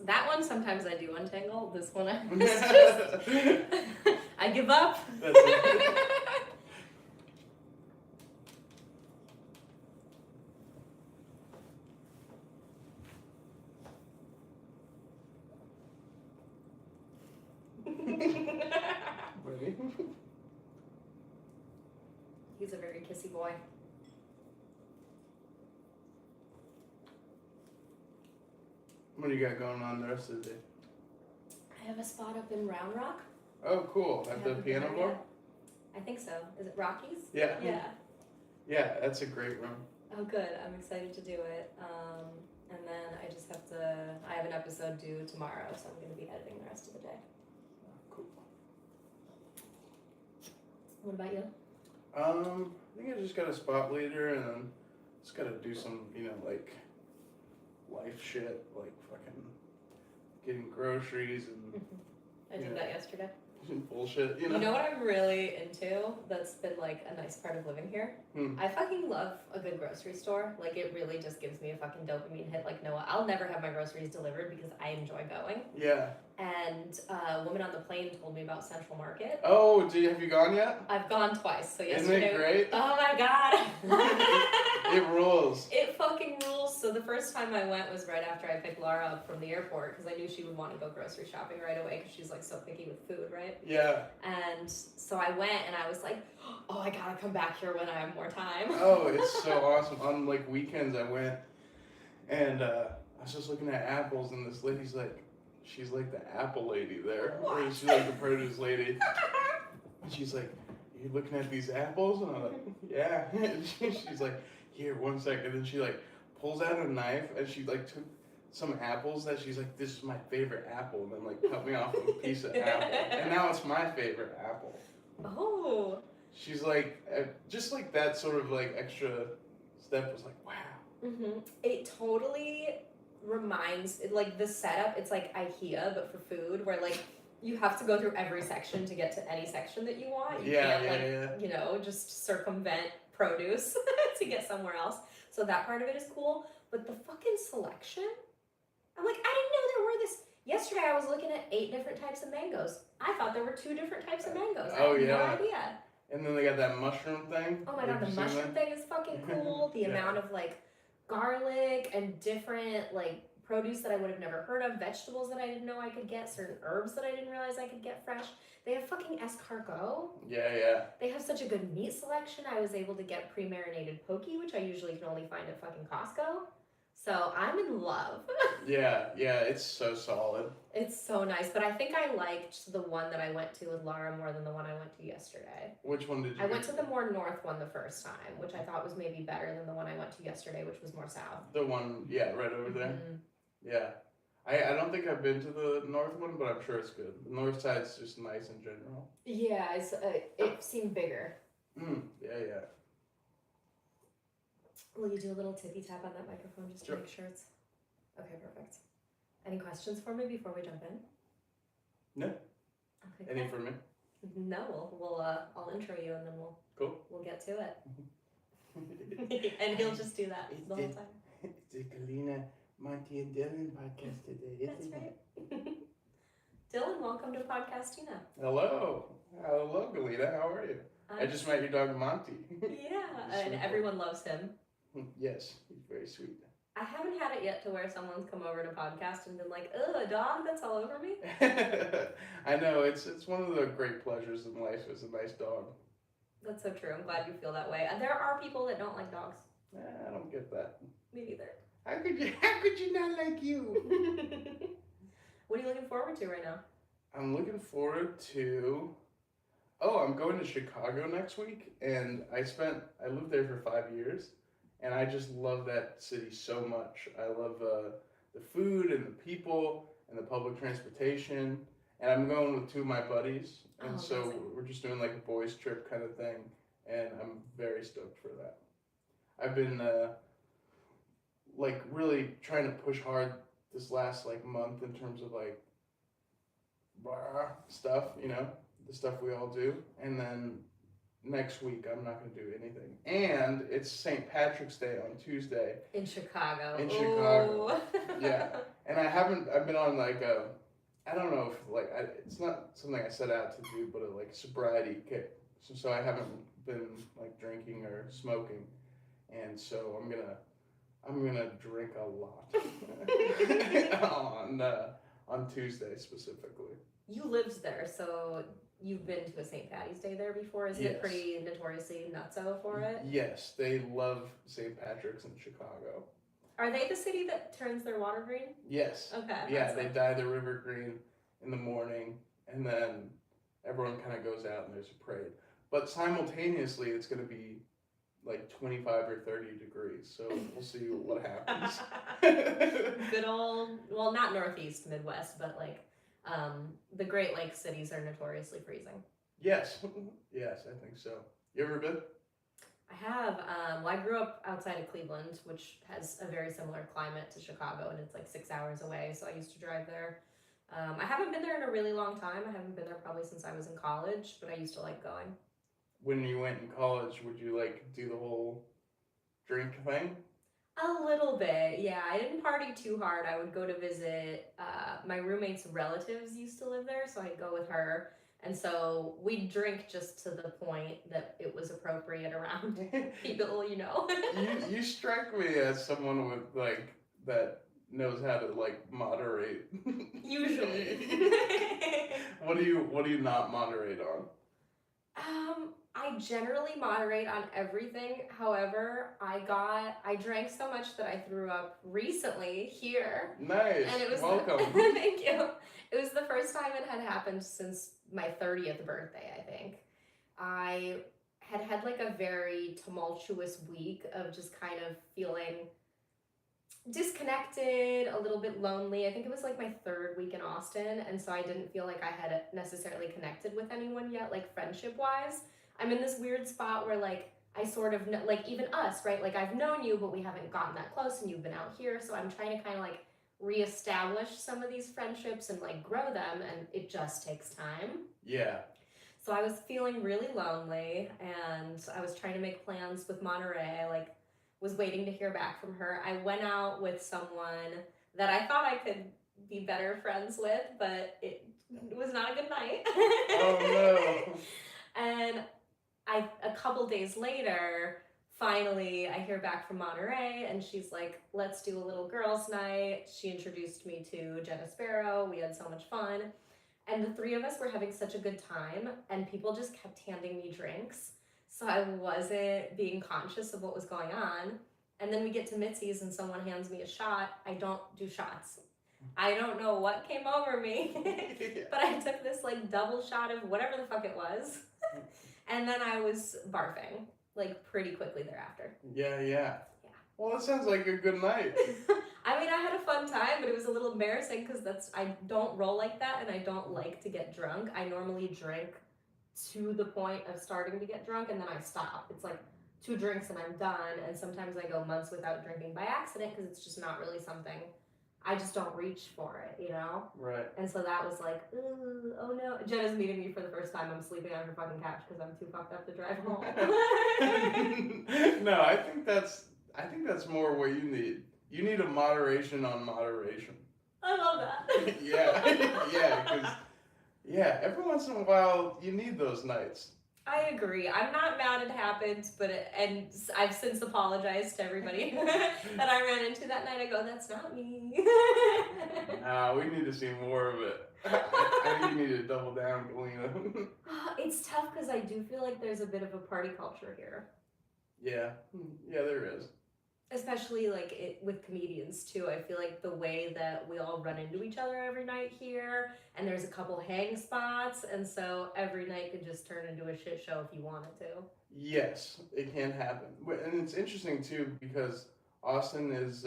That one sometimes I do untangle. This one I just I give up. That's it. Ready? He's a very kissy boy. What do you got going on the rest of the day? I have a spot up in Round Rock. Oh, cool. At the piano bar? I think so. Is it Rockies? Yeah. Yeah. Yeah, that's a great room. Oh, good. I'm excited to do it. And then I just have to, I have an episode due tomorrow, so I'm going to be editing the rest of the day. Cool. What about you? I think I just got a spot leader and then just got to do some, like life shit, like fucking getting groceries and I did that yesterday. bullshit, You know what I'm really into that's been like a nice part of living here? I fucking love a good grocery store. Like it really just gives me a fucking dopamine hit like Noah. I'll never have my groceries delivered because I enjoy going. Yeah. And a woman on the plane told me about Central Market. Oh, have you gone yet? I've gone twice. So yesterday. Isn't it great? Oh my god. It rules. It fucking rules. So the first time I went was right after I picked Laura up from the airport because I knew she would want to go grocery shopping right away because she's like so picky with food, right? Yeah. And so I went and I was like, oh, I gotta come back here when I have more time. Oh, it's so awesome. On like weekends I went and I was just looking at apples and this lady's like, she's like the apple lady there. Or she's like the produce lady. And she's like, you looking at these apples? And I'm like, yeah. And she's like, here, 1 second. And then she like pulls out a knife and she like took some apples that she's like, this is my favorite apple. And then like cut me off a piece of apple. And now it's my favorite apple. Oh. She's like, just like that sort of like extra step was like, wow. Mm-hmm. It totally reminds, like the setup, it's like IKEA, but for food, where like you have to go through every section to get to any section that you want. You can't just circumvent produce to get somewhere else. So that part of it is cool. But the fucking selection, I'm like, I didn't know there were this. Yesterday I was looking at 8 different types of mangoes. I thought there were 2 different types of mangoes. I had no idea. And then they got that mushroom thing. Oh my god, the mushroom thing is fucking cool. The amount of like garlic and different like produce that I would have never heard of, vegetables that I didn't know I could get, certain herbs that I didn't realize I could get fresh. They have fucking escargot. Yeah. They have such a good meat selection. I was able to get pre-marinated poke, which I usually can only find at fucking Costco. So I'm in love. Yeah, it's so solid. It's so nice, but I think I liked the one that I went to with Laura more than the one I went to yesterday. Which one did you I went to the more north one the first time, which I thought was maybe better than the one I went to yesterday, which was more south. The one, right over there. Mm-hmm. Yeah. I don't think I've been to the north one, but I'm sure it's good. The north side's just nice in general. Yeah, it seemed bigger. Yeah. Will you do a little tippy tap on that microphone just to make sure it's... Okay, perfect. Any questions for me before we jump in? No. Okay. Any for me? No, I'll intro you and then we'll get to it. And he'll just do that the whole time. It's the Galina, Monty, and Dylan podcast today. That's right. Dylan, welcome to Podcastina. Hello, Galina. How are you? I just met your dog Monty. Yeah, and everyone loves him. Yes, he's very sweet. I haven't had it yet to where someone's come over to podcast and been like, "Ugh, a dog that's all over me." I know, it's one of the great pleasures in life is a nice dog. That's so true. I'm glad you feel that way. And there are people that don't like dogs. I don't get that. Me neither. How could you not like you? What are you looking forward to right now? I'm looking forward to... Oh, I'm going to Chicago next week, and I lived there for 5 years. And I just love that city so much. I love the food and the people and the public transportation. And I'm going with 2 of my buddies. And so amazing. We're just doing like a boys trip kind of thing. And I'm very stoked for that. I've been like really trying to push hard this last like month in terms of like stuff, the stuff we all do, and then next week I'm not going to do anything. And it's St. Patrick's Day on Tuesday. In Chicago. Chicago. Yeah. And I've been on like I don't know if like, it's not something I set out to do, but a like sobriety kick. So I haven't been like drinking or smoking. And so I'm gonna drink a lot on Tuesday specifically. You lived there, so you've been to a St. Patty's Day there before. Isn't it pretty notoriously nutso for it? Yes, they love St. Patrick's in Chicago. Are they the city that turns their water green? Yes. Okay. Yeah, they dye the river green in the morning, and then everyone kind of goes out and there's a parade. But simultaneously, it's going to be like 25 or 30 degrees, so we'll see what happens. Good old, well, not Northeast, Midwest, but like the Great Lakes cities are notoriously freezing. Yes, yes, I think so. You ever been? I have. Well, I grew up outside of Cleveland, which has a very similar climate to Chicago, and it's like 6 hours away, so I used to drive there. I haven't been there in a really long time. I haven't been there probably since I was in college, but I used to like going. When you went in college, would you like do the whole drink thing? A little bit, yeah. I didn't party too hard. I would go to visit. My roommate's relatives used to live there, so I'd go with her. And so we'd drink just to the point that it was appropriate around people, you know. You strike me as someone with like that knows how to like moderate. Usually. What do you not moderate on? I generally moderate on everything. However, I drank so much that I threw up recently here. Nice. And it was welcome. Thank you. It was the first time it had happened since my 30th birthday, I think. I had like a very tumultuous week of just kind of feeling disconnected, a little bit lonely. I think it was like my 3rd week in Austin, and so I didn't feel like I had necessarily connected with anyone yet, like friendship-wise. I'm in this weird spot where like I sort of know, like even us, right? Like I've known you, but we haven't gotten that close, and you've been out here, so I'm trying to kind of like reestablish some of these friendships and like grow them, and it just takes time. Yeah. So I was feeling really lonely, and I was trying to make plans with Monterey. I like was waiting to hear back from her. I went out with someone that I thought I could be better friends with, but it was not a good night. Oh no. And a couple days later, finally, I hear back from Monterey, and she's like, let's do a little girls' night. She introduced me to Jenna Sparrow. We had so much fun. And the 3 of us were having such a good time, and people just kept handing me drinks. So I wasn't being conscious of what was going on. And then we get to Mitzi's, and someone hands me a shot. I don't do shots. I don't know what came over me, but I took this like double shot of whatever the fuck it was. And then I was barfing, like, pretty quickly thereafter. Yeah. Well, it sounds like a good night. I mean, I had a fun time, but it was a little embarrassing because I don't roll like that, and I don't like to get drunk. I normally drink to the point of starting to get drunk, and then I stop. It's like 2 drinks and I'm done, and sometimes I go months without drinking by accident because it's just not really something. I just don't reach for it, you know? Right. And so that was like, ooh, oh no. Jenna's meeting me for the first time. I'm sleeping on her fucking couch because I'm too fucked up to drive home. No, I think that's more what you need. You need a moderation on moderation. I love that. Yeah, every once in a while you need those nights. I agree. I'm not mad it happened, and I've since apologized to everybody that I ran into that night. I go, that's not me. Nah, we need to see more of it. I think you need to double down, Galina. It's tough because I do feel like there's a bit of a party culture here. Yeah, there is. Especially like with comedians too. I feel like the way that we all run into each other every night here, and there's a couple hang spots, and so every night could just turn into a shit show if you wanted to. Yes, it can happen. And it's interesting too because Austin has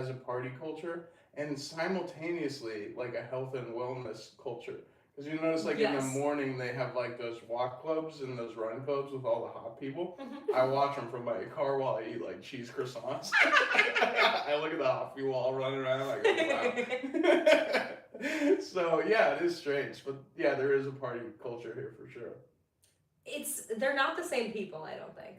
a party culture and simultaneously like a health and wellness culture. Because you notice like in the morning they have like those walk clubs and those run clubs with all the hot people. I watch them from my car while I eat like cheese croissants. I look at the hot people all running around. I go, wow. So yeah, it is strange, but yeah, there is a party culture here for sure. They're not the same people, I don't think.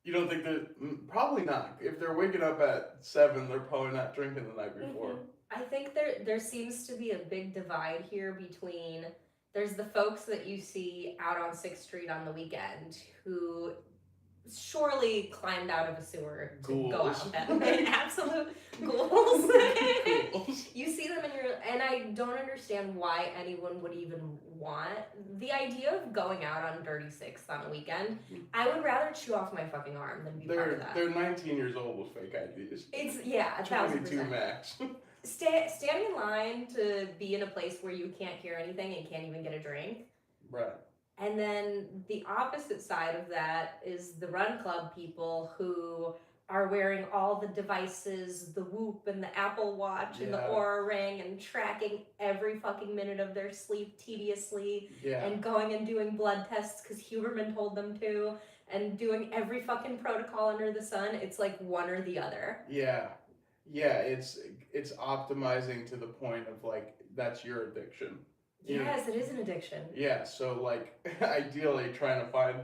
You don't think that? Probably not. If they're waking up at 7, they're probably not drinking the night before. Mm-hmm. I think there seems to be a big divide here between there's the folks that you see out on 6th Street on the weekend who surely climbed out of a sewer to go out that night. Absolute ghouls. You see them and I don't understand why anyone would even want the idea of going out on Dirty Sixth on a weekend. I would rather chew off my fucking arm than be part of that. They're 19 years old with fake IDs. It's 1,000%. max. Standing in line to be in a place where you can't hear anything and can't even get a drink. Right. And then the opposite side of that is the run club people who are wearing all the devices, the Whoop and the Apple Watch and the Oura Ring and tracking every fucking minute of their sleep tediously and going and doing blood tests because Huberman told them to and doing every fucking protocol under the sun. It's like one or the other. Yeah. Yeah, it's optimizing to the point of like that's your addiction. Yes, it is an addiction. Yeah, so like ideally trying to find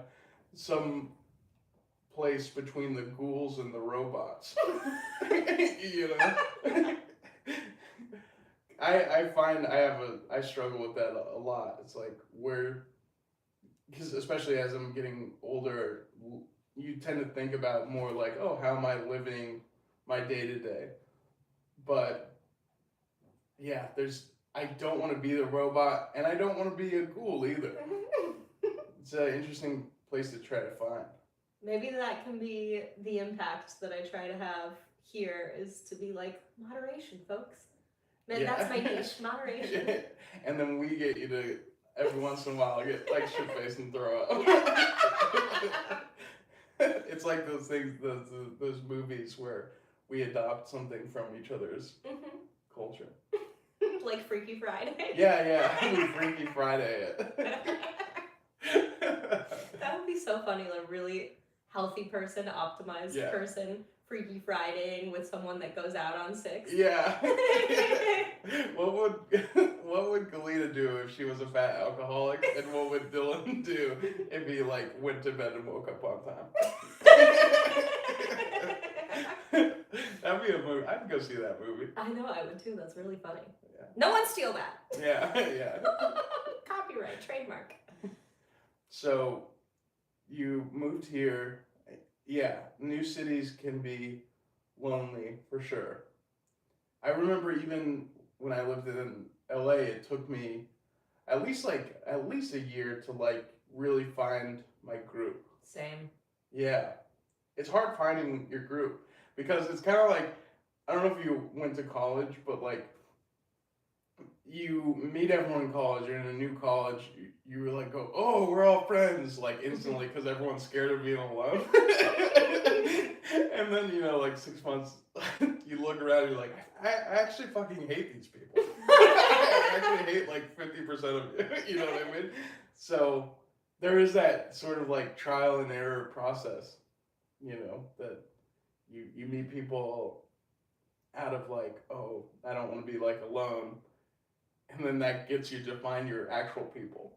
some place between the ghouls and the robots. You know? I find I struggle with that a lot. It's like because especially as I'm getting older, you tend to think about more like, oh, how am I living my day to day? But yeah, I don't want to be the robot, and I don't want to be a ghoul either. It's an interesting place to try to find. Maybe that can be the impact that I try to have here, is to be like, moderation, folks. Man, that's my niche, moderation. And then we get you to, every once in a while, get like shit-faced and throw up. It's like those things, those movies where we adopt something from each other's culture. Like Freaky Friday. Yeah, Freaky Friday. That would be so funny, like really healthy person, optimized person, Freaky Fridaying with someone that goes out on 6. Yeah. What would Galina do if she was a fat alcoholic, and what would Dylan do if he like went to bed and woke up on time? That'd be a movie. I'd go see that movie. I know, I would too. That's really funny. Yeah. No one steal that. Yeah. Copyright, trademark. So, you moved here. Yeah, new cities can be lonely for sure. I remember even when I lived in LA, it took me at least a year to like really find my group. Same. Yeah. It's hard finding your group because it's kind of like, I don't know if you went to college, but like you meet everyone in college, you're in a new college, you were like, oh, we're all friends, like instantly, because everyone's scared of being alone. And then, like 6 months, you look around and you're like, I actually fucking hate these people. I actually hate like 50% of you, you know what I mean? So there is that sort of like trial and error process, that you meet people out of like, oh, I don't want to be like alone. And then that gets you to find your actual people.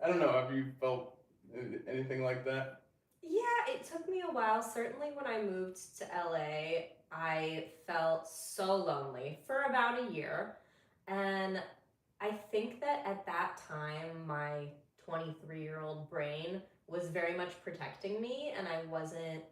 I don't know, have you felt anything like that? Yeah, it took me a while. Certainly when I moved to LA, I felt so lonely for about a year. And I think that at that time, my 23-year-old brain was very much protecting me, and I wasn't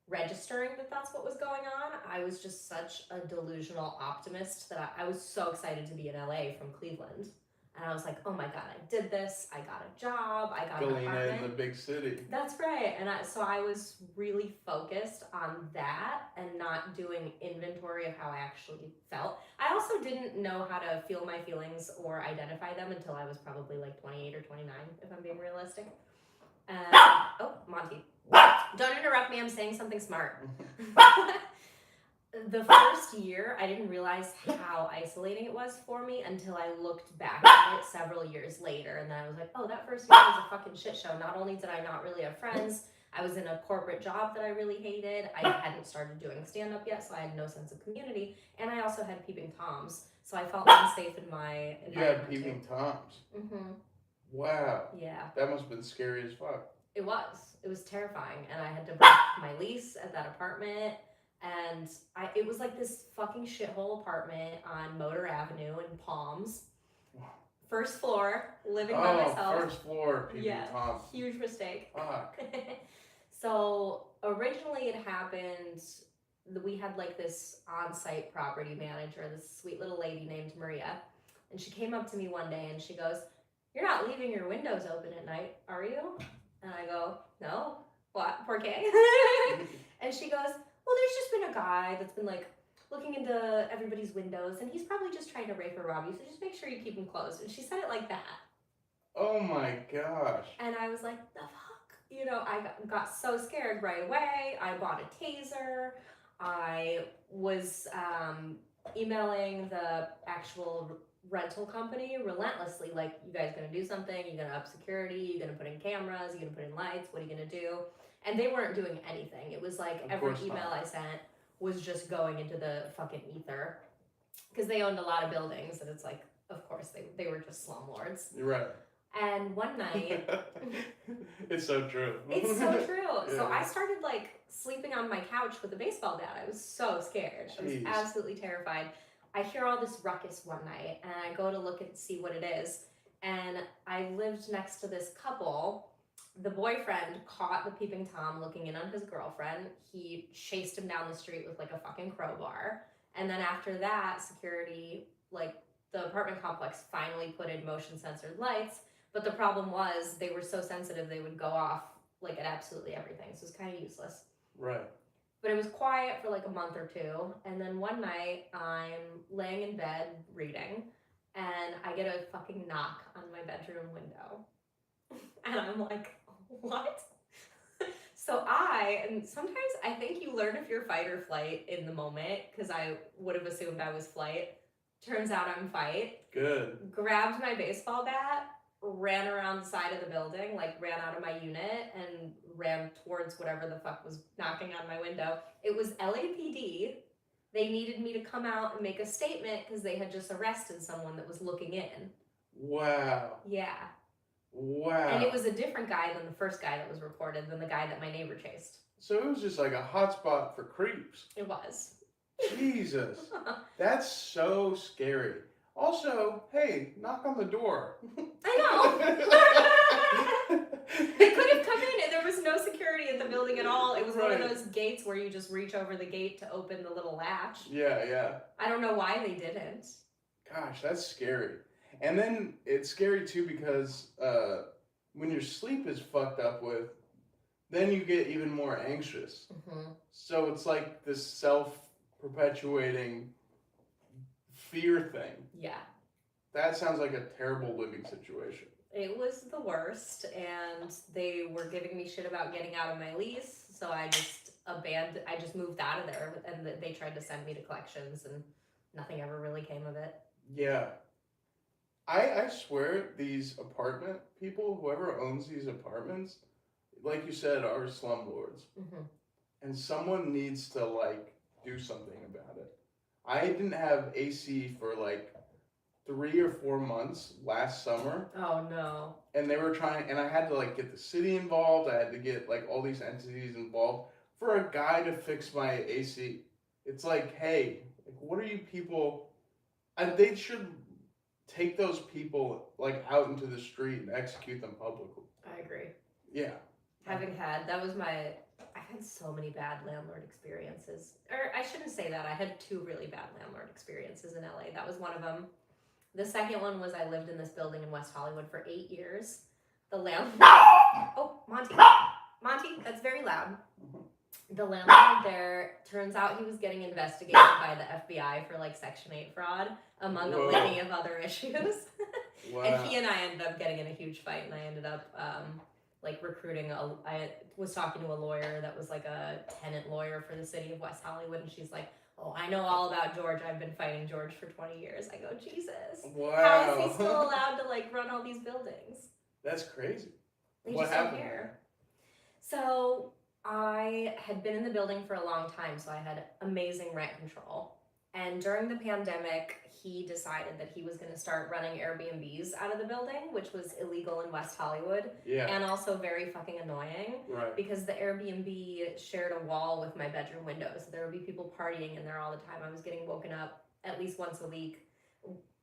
registering that that's what was going on. I was just such a delusional optimist that I was so excited to be in LA from Cleveland. And I was like, oh my God, I did this. I got a job. I got an apartment. Galina in the big city. That's right. And so I was really focused on that and not doing inventory of how I actually felt. I also didn't know how to feel my feelings or identify them until I was probably like 28 or 29, if I'm being realistic. Oh, Monty. Don't interrupt me. I'm saying something smart. The first year, I didn't realize how isolating it was for me until I looked back at it several years later. And then I was like, oh, that first year was a fucking shit show. Not only did I not really have friends, I was in a corporate job that I really hated. I hadn't started doing stand-up yet, so I had no sense of community. And I also had peeping Toms. So I felt unsafe in my environment. You had peeping toms. Mm-hmm. Wow. Yeah. That must have been scary as fuck. It was. It was terrifying. And I had to break my lease at that apartment. And it was like this fucking shithole apartment on Motor Avenue in Palms. First floor, living by myself. First floor, peeping Tom. Huge mistake. Fuck. So originally it happened, we had like this on-site property manager, this sweet little lady named Maria. And she came up to me one day and she goes, "You're not leaving your windows open at night, are you?" And I go, "No. What? ¿Por qué?" And she goes, "Well, there's just been a guy that's been like looking into everybody's windows and he's probably just trying to rape or rob you, so just make sure you keep them closed." And she said it like that. Oh my gosh. And I was like, the fuck? You know, I got so scared right away. I bought a taser. I was emailing the actual rental company relentlessly, like, "You guys gonna do something? You gonna up security? You gonna put in cameras? You gonna put in lights? What are you gonna do?" And they weren't doing anything. It was like every email I sent was just going into the fucking ether. Because they owned a lot of buildings, and it's like, of course, they were just slumlords. Right. And one night... It's so true. It's so true. Yeah. So I started, like, sleeping on my couch with a baseball bat. I was so scared. Jeez. I was absolutely terrified. I hear all this ruckus one night, and I go to look and see what it is. And I lived next to this couple. The boyfriend caught the peeping Tom looking in on his girlfriend. He chased him down the street with, like, a fucking crowbar. And then after that, security, like, the apartment complex finally put in motion-censored lights. But the problem was they were so sensitive they would go off, like, at absolutely everything. So it was kind of useless. Right. But it was quiet for like a month or two. And then one night I'm laying in bed reading and I get a fucking knock on my bedroom window. And I'm like, what? And sometimes I think you learn if you're fight or flight in the moment, because I would have assumed I was flight. Turns out I'm fight. Good. Grabbed my baseball bat, ran around the side of the building, like ran out of my unit and ran towards whatever the fuck was knocking on my window. It was LAPD. They needed me to come out and make a statement because they had just arrested someone that was looking in. Wow. Yeah. Wow. And it was a different guy than the first guy that was reported, than the guy that my neighbor chased. So it was just like a hotspot for creeps. It was. Jesus. That's so scary. Also, hey, knock on the door. I know. They could have come in and there was no security at the building at all. It was one of those gates where you just reach over the gate to open the little latch. Yeah, yeah. I don't know why they didn't. Gosh, that's scary. And then it's scary too because when your sleep is fucked up with, then you get even more anxious. Mm-hmm. So it's like this self-perpetuating fear thing. Yeah. That sounds like a terrible living situation. It was the worst, and they were giving me shit about getting out of my lease, so I just moved out of there, and they tried to send me to collections, and nothing ever really came of it. Yeah. I swear these apartment people, whoever owns these apartments, like you said, are slumlords. Mm-hmm. And someone needs to, like, do something about it. I didn't have AC for, like, 3 or 4 months last summer. Oh, no. And they were trying, and I had to, like, get the city involved. I had to get, like, all these entities involved for a guy to fix my AC. It's like, hey, like, what are you people... they should take those people, like, out into the street and execute them publicly. I agree. Yeah. I've had so many bad landlord experiences. Or I shouldn't say that. I had 2 really bad landlord experiences in LA. That was one of them. The second one was I lived in this building in West Hollywood for 8 years. The landlord... Oh, Monty, that's very loud. The landlord there, turns out he was getting investigated by the FBI for, like, Section 8 fraud, among a litany of other issues. Wow. And he and I ended up getting in a huge fight, and I ended up... recruiting I was talking to a lawyer that was like a tenant lawyer for the city of West Hollywood, and she's like, "Oh, I know all about George. I've been fighting George for 20 years. I go, Jesus. Wow. How is he still allowed to, like, run all these buildings? That's crazy. What happened here? So I had been in the building for a long time, so I had amazing rent control. And during the pandemic, he decided that he was going to start running Airbnbs out of the building, which was illegal in West Hollywood. Yeah. And also very fucking annoying. Right. Because the Airbnb shared a wall with my bedroom window. So there would be people partying in there all the time. I was getting woken up at least once a week.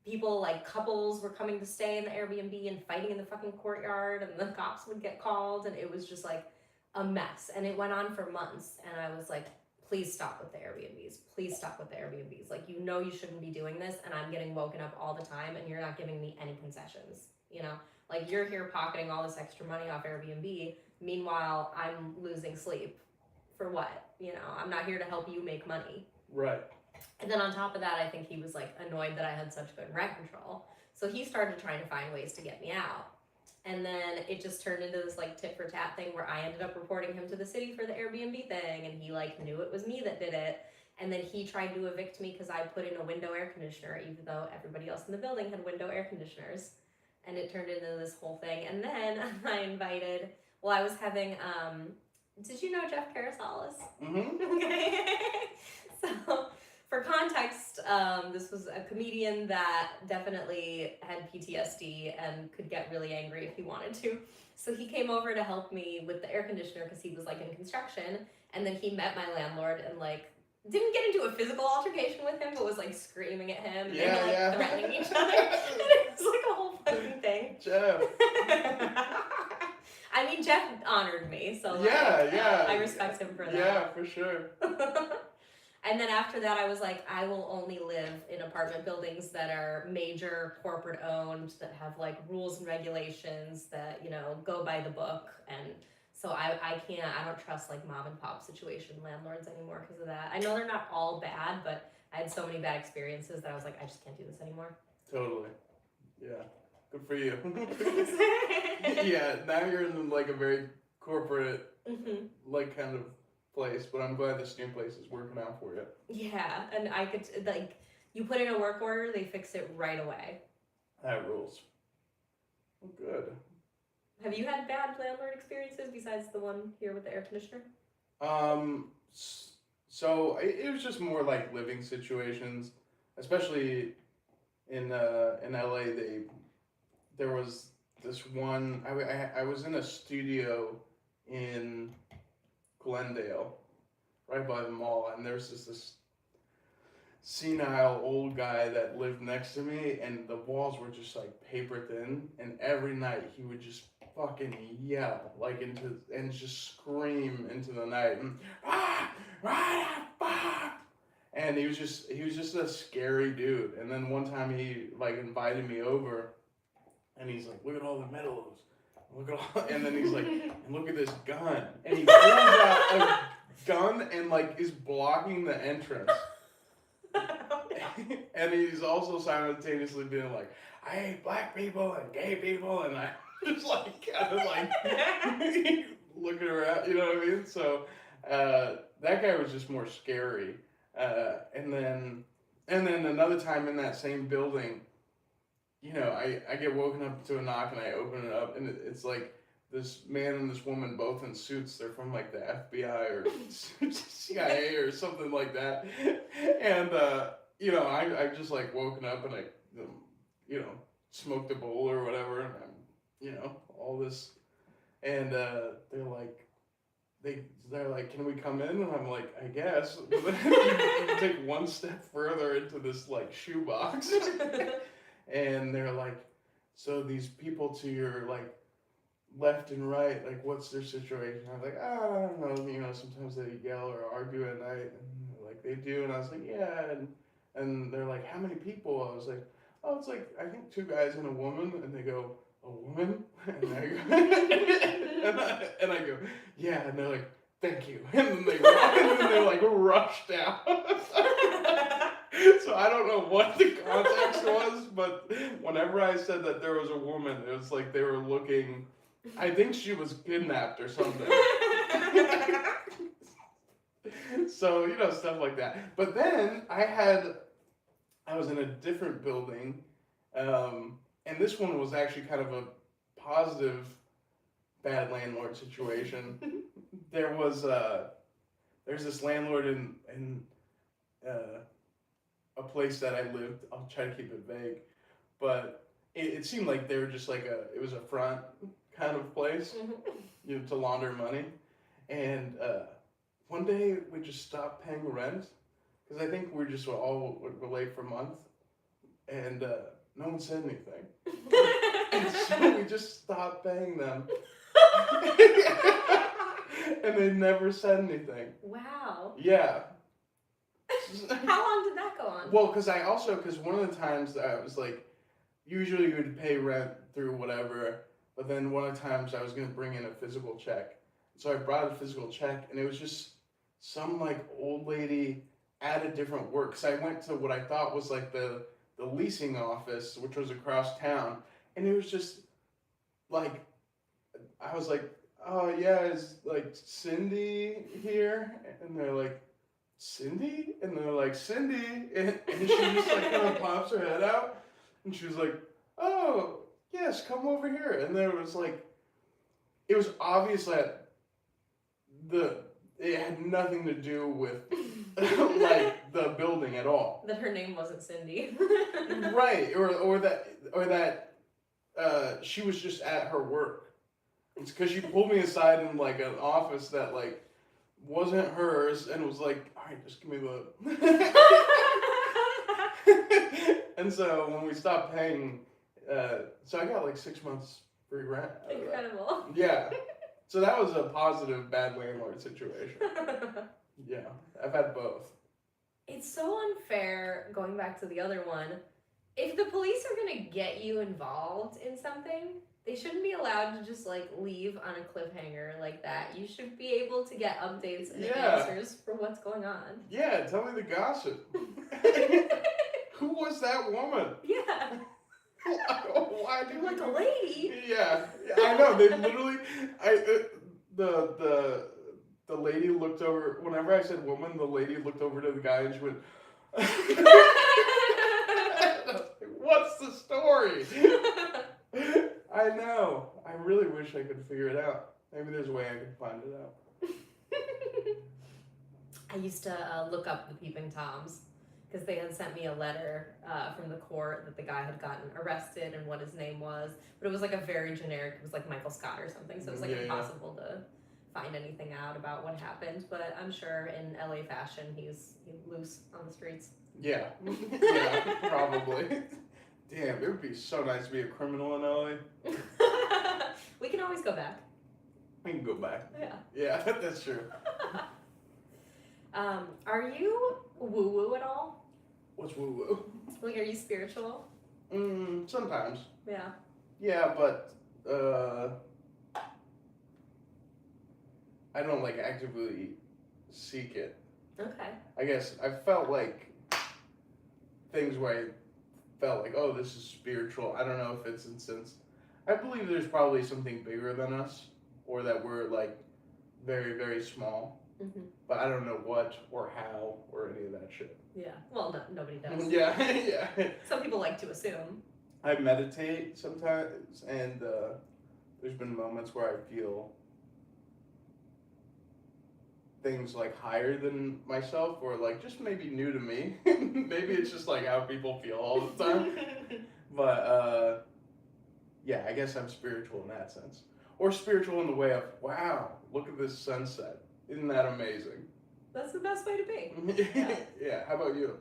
People, like couples, were coming to stay in the Airbnb and fighting in the fucking courtyard, and the cops would get called, and it was just like a mess. And it went on for months, and I was like, please stop with the Airbnbs. Please stop with the Airbnbs. Like, you know you shouldn't be doing this, and I'm getting woken up all the time, and you're not giving me any concessions, you know? Like, you're here pocketing all this extra money off Airbnb. Meanwhile, I'm losing sleep. For what? You know, I'm not here to help you make money. Right. And then on top of that, I think he was like annoyed that I had such good rent control. So he started trying to find ways to get me out. And then it just turned into this like tit for tat thing where I ended up reporting him to the city for the Airbnb thing, and he like knew it was me that did it. And then he tried to evict me because I put in a window air conditioner, even though everybody else in the building had window air conditioners. And it turned into this whole thing. And then I invited, I was having, did you know Jeff Carasalis? Mm-hmm. Okay. So for context, this was a comedian that definitely had PTSD and could get really angry if he wanted to. So he came over to help me with the air conditioner because he was like in construction. And then he met my landlord and like didn't get into a physical altercation with him, but was like screaming at him and they were like threatening each other. And it was like a whole fucking thing. Jeff. I mean, Jeff honored me, so like, I respect him for that. Yeah, for sure. And then after that, I was like, I will only live in apartment buildings that are major corporate owned, that have like rules and regulations that, you know, go by the book. And so I don't trust like mom and pop situation landlords anymore because of that. I know they're not all bad, but I had so many bad experiences that I was like, I just can't do this anymore. Totally. Yeah. Good for you. Yeah, now you're in like a very corporate, like kind of place, but I'm glad this new place is working out for you. Yeah, and I could, like, you put in a work order, they fix it right away. That rules. Well, good. Have you had bad landlord experiences besides the one here with the air conditioner? So it was just more like living situations, especially in LA. There was this one, I was in a studio in Glendale, right by the mall, and there's this senile old guy that lived next to me, and the walls were just like paper thin, and every night he would just fucking yell like and just scream into the night, and he was just a scary dude. And then one time he like invited me over, and he's like, look at all the medals. Look at all, and then he's like, and look at this gun. And he pulls out a gun and like is blocking the entrance. And he's also simultaneously being like, I hate black people and gay people, and I just like kind of like looking around, you know what I mean? So that guy was just more scary. And then another time in that same building, you know, I get woken up to a knock and I open it up, and it's like this man and this woman both in suits. They're from like the FBI or CIA or something like that. And, you know, I just like woken up and I, you know, smoked a bowl or whatever, and I'm, you know, all this. And they're like, can we come in? And I'm like, I guess. But then you take one step further into this like shoebox. And they're like, so these people to your like left and right, like what's their situation? I was like, I don't know, you know, sometimes they yell or argue at night, and like they do. And I was like, yeah. And they're like, how many people? I was like, oh, it's like, I think 2 guys and a woman. And they go, a woman? And I go, and I go, yeah. And they're like, thank you. And then they like rushed out. So I don't know what the context was, but whenever I said that there was a woman, it was like they were looking, I think she was kidnapped or something. So, you know, stuff like that. But then I was in a different building, and this one was actually kind of a positive bad landlord situation. There's this landlord in a place that I lived. I'll try to keep it vague, but it seemed like they were just like it was a front kind of place, to launder money. And one day we just stopped paying rent because I think we just were late for a month, and no one said anything. And so we just stopped paying them. And they never said anything. Wow. Yeah. How long did that go on? Well, because one of the times that I was like, usually you would pay rent through whatever, but then one of the times I was going to bring in a physical check. So I brought a physical check, and it was just some like old lady at a different work. Because I went to what I thought was like the leasing office, which was across town, and it was just like, I was like, oh yeah, is like Cindy here? And they're like, Cindy? And they're like, Cindy? And she just like kind of pops her head out, and she was like, oh yes, come over here. And there was like, it was obvious that it had nothing to do with like the building at all. That her name wasn't Cindy. Right, or that she was just at her work. It's because she pulled me aside in like an office that like wasn't hers, and was like, all right, just give me the. And so when we stopped paying, so I got like 6 months free rent. Incredible. Yeah. So that was a positive bad landlord situation. Yeah, I've had both. It's so unfair, going back to the other one. If the police are going to get you involved in something, they shouldn't be allowed to just like leave on a cliffhanger like that. You should be able to get updates and answers for what's going on. Yeah, tell me the gossip. Who was that woman? Yeah. Why did You're like a lady. Yeah, I know. They literally, the lady looked over. Whenever I said woman, the lady looked over to the guy and she went, "What's the story?" I know. I really wish I could figure it out. Maybe there's a way I could find it out. I used to look up the Peeping Toms, because they had sent me a letter from the court that the guy had gotten arrested and what his name was. But it was like a very generic, it was like Michael Scott or something, so it was like impossible to find anything out about what happened. But I'm sure in LA fashion, he's loose on the streets. Yeah. Yeah, probably. Damn, it would be so nice to be a criminal in LA. We can always go back. We can go back. Yeah. Yeah, that's true. Are you woo-woo at all? What's woo-woo? Like, are you spiritual? Sometimes. Yeah. Yeah, but I don't like actively seek it. Okay. I guess I felt like things where I felt like, oh, this is spiritual. I don't know if it's in sense. I believe there's probably something bigger than us, or that we're like very, very small. Mm-hmm. But I don't know what or how or any of that shit. Yeah. Well, no, nobody does. Yeah, yeah. Some people like to assume. I meditate sometimes, and there's been moments where I feel things like higher than myself, or like just maybe new to me. Maybe it's just like how people feel all the time. But yeah, I guess I'm spiritual in that sense. Or spiritual in the way of, wow, look at this sunset. Isn't that amazing? That's the best way to be. Yeah. Yeah. How about you?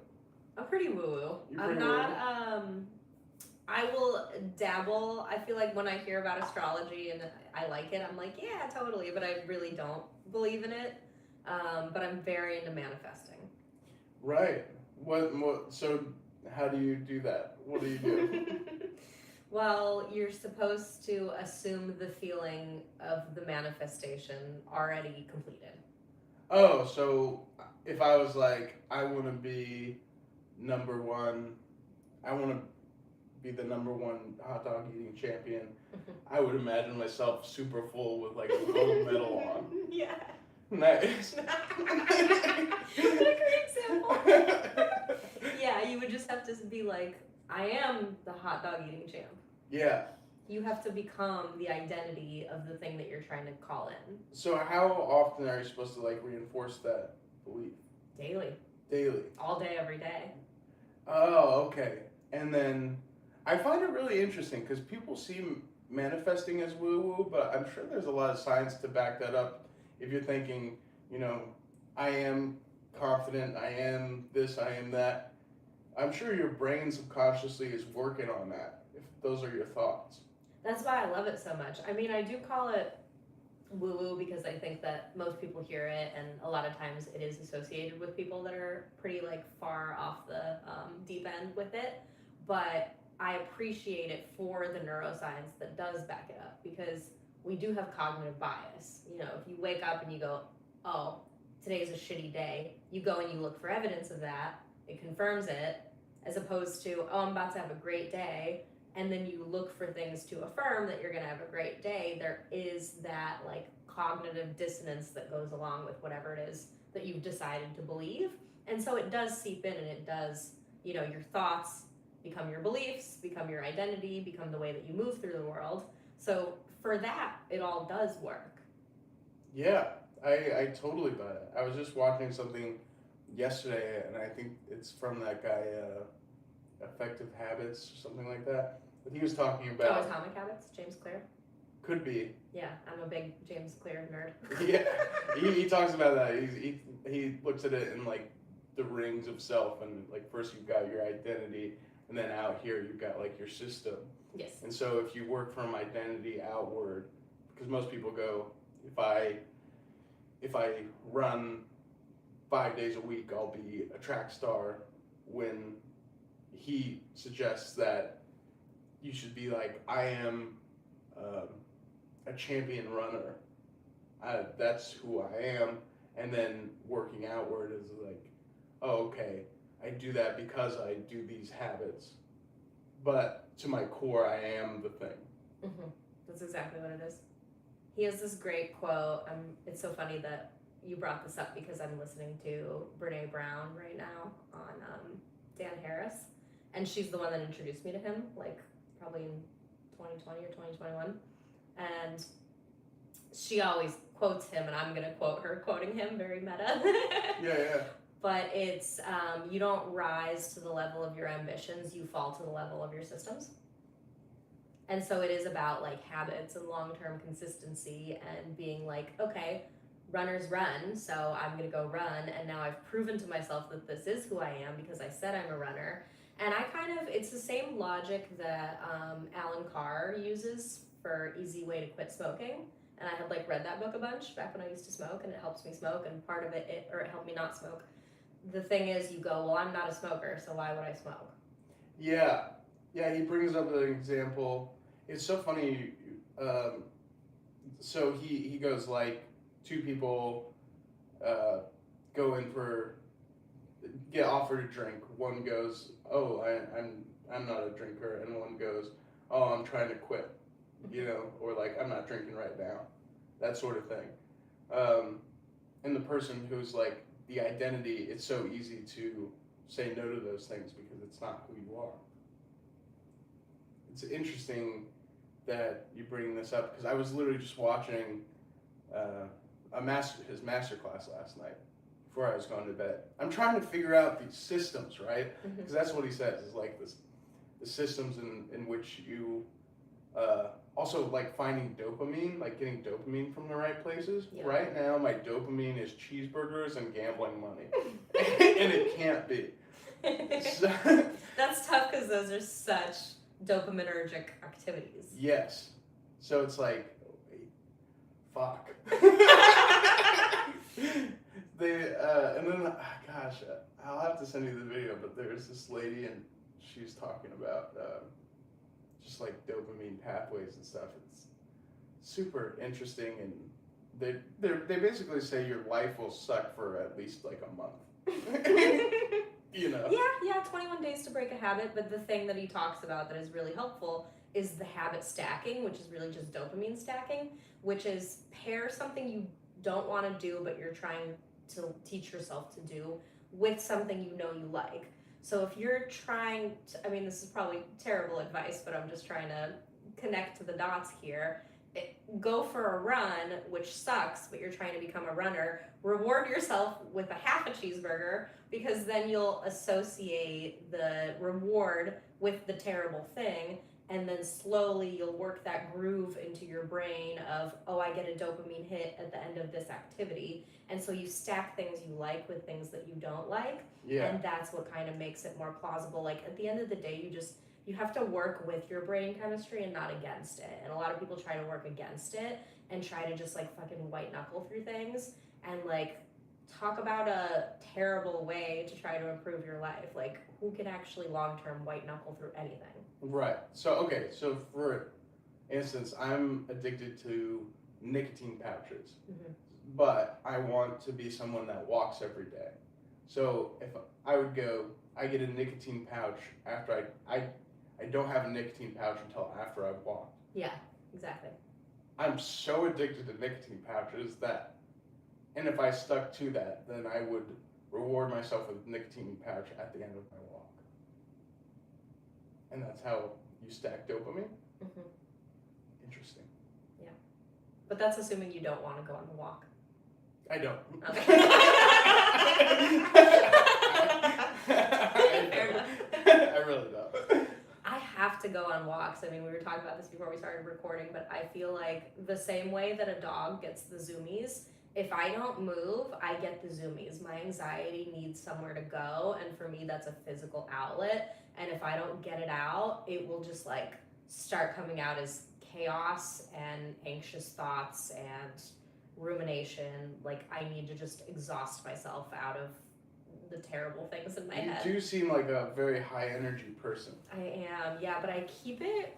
I'm pretty woo-woo. I'm woo-woo? not, I will dabble. I feel like when I hear about astrology and I like it, I'm like, yeah, totally. But I really don't believe in it. But I'm very into manifesting. Right. What? So how do you do that? What do you do? Well, you're supposed to assume the feeling of the manifestation already completed. Oh, so if I was like, I want to be number one, I want to be the number one hot dog eating champion, I would imagine myself super full with like a gold medal on. Yeah. Nice. What a great example. Yeah, you would just have to be like, I am the hot dog eating champ. Yeah. You have to become the identity of the thing that you're trying to call in. So how often are you supposed to like reinforce that belief? Daily. Daily. All day, every day. Oh, okay. And then I find it really interesting because people see manifesting as woo woo, but I'm sure there's a lot of science to back that up. If you're thinking, you know, I am confident, I am this, I am that, I'm sure your brain subconsciously is working on that, if those are your thoughts. That's why I love it so much. I mean, I do call it woo woo because I think that most people hear it, and a lot of times it is associated with people that are pretty like far off the deep end with it. But I appreciate it for the neuroscience that does back it up, because we do have cognitive bias. You know, if you wake up and you go, oh, today's a shitty day, you go and you look for evidence of that, it confirms it, as opposed to, oh, I'm about to have a great day, and then you look for things to affirm that you're going to have a great day. There is that like cognitive dissonance that goes along with whatever it is that you've decided to believe. And so it does seep in, and it does, you know, your thoughts become your beliefs, become your identity, become the way that you move through the world. So for that, it all does work. Yeah, I totally buy it. I was just watching something yesterday, and I think it's from that guy, Effective Habits or something like that. But he was talking about Atomic Habits, James Clear. Could be. Yeah, I'm a big James Clear nerd. Yeah, he talks about that. He looks at it in like the rings of self, and like first you've got your identity, and then out here you've got like your system. Yes. And so if you work from identity outward, because most people go, if I run 5 days a week, I'll be a track star. When he suggests that you should be like, I am a champion runner. That's who I am. And then working outward is like, oh, okay, I do that because I do these habits. But to my core, I am the thing. Mm-hmm. That's exactly what it is. He has this great quote. It's so funny that you brought this up because I'm listening to Brene Brown right now on Dan Harris. And she's the one that introduced me to him, like probably in 2020 or 2021. And she always quotes him, and I'm going to quote her quoting him, very meta. Yeah. But it's, you don't rise to the level of your ambitions, you fall to the level of your systems. And so it is about like habits and long-term consistency and being like, okay, runners run, so I'm going to go run. And now I've proven to myself that this is who I am because I said I'm a runner. And it's the same logic that Alan Carr uses for Easy Way to Quit Smoking. And I had like read that book a bunch back when I used to smoke, and it helps me smoke, and part of it helped me not smoke. The thing is, you go, well, I'm not a smoker, so why would I smoke? Yeah, he brings up an example. It's so funny. So he goes like, two people get offered a drink. One goes, oh, I'm not a drinker, and one goes, oh, I'm trying to quit, or like, I'm not drinking right now, that sort of thing. And the person who's like, the identity, it's so easy to say no to those things because it's not who you are. It's interesting that you bring this up because I was literally just watching his master class last night before I was going to bed. I'm trying to figure out these systems, right? Because that's what he says, is like the systems in which you also like finding dopamine, like getting dopamine from the right places. Yeah. Right now, my dopamine is cheeseburgers and gambling money, and it can't be. So, that's tough because those are such dopaminergic activities. Yes. So it's like, wait, fuck. And then, gosh, I'll have to send you the video, but there's this lady and she's talking about just like dopamine pathways and stuff. It's super interesting, and they basically say your life will suck for at least like a month. Yeah, 21 days to break a habit, but the thing that he talks about that is really helpful is the habit stacking, which is really just dopamine stacking, which is pair something you don't want to do but you're trying to teach yourself to do with something you like. So if you're trying to, this is probably terrible advice, but I'm just trying to connect to the dots here. go for a run, which sucks, but you're trying to become a runner, reward yourself with a half a cheeseburger, because then you'll associate the reward with the terrible thing, and then slowly you'll work that groove into your brain of, oh, I get a dopamine hit at the end of this activity. And so you stack things you like with things that you don't like, and that's what kind of makes it more plausible. Like, at the end of the day, you have to work with your brain chemistry and not against it. And a lot of people try to work against it and try to just like fucking white knuckle through things, and like talk about a terrible way to try to improve your life. Like, who can actually long-term white knuckle through anything? Right. So for instance, I'm addicted to nicotine pouches, but I want to be someone that walks every day. So if I would go, I get a nicotine pouch after I don't have a nicotine pouch until after I've walked. Yeah, exactly. I'm so addicted to nicotine pouches that, and if I stuck to that, then I would reward myself with a nicotine pouch at the end of my walk. And that's how you stack dopamine? Interesting. Yeah. But that's assuming you don't want to go on the walk. I don't. Okay. Fair enough. I really don't. I have to go on walks. I mean, we were talking about this before we started recording, but I feel like the same way that a dog gets the zoomies, if I don't move, I get the zoomies. My anxiety needs somewhere to go, and for me, that's a physical outlet. And if I don't get it out, it will just like start coming out as chaos and anxious thoughts and rumination. Like, I need to just exhaust myself out of the terrible things in my head. You do seem like a very high energy person. I am, yeah, but I keep it.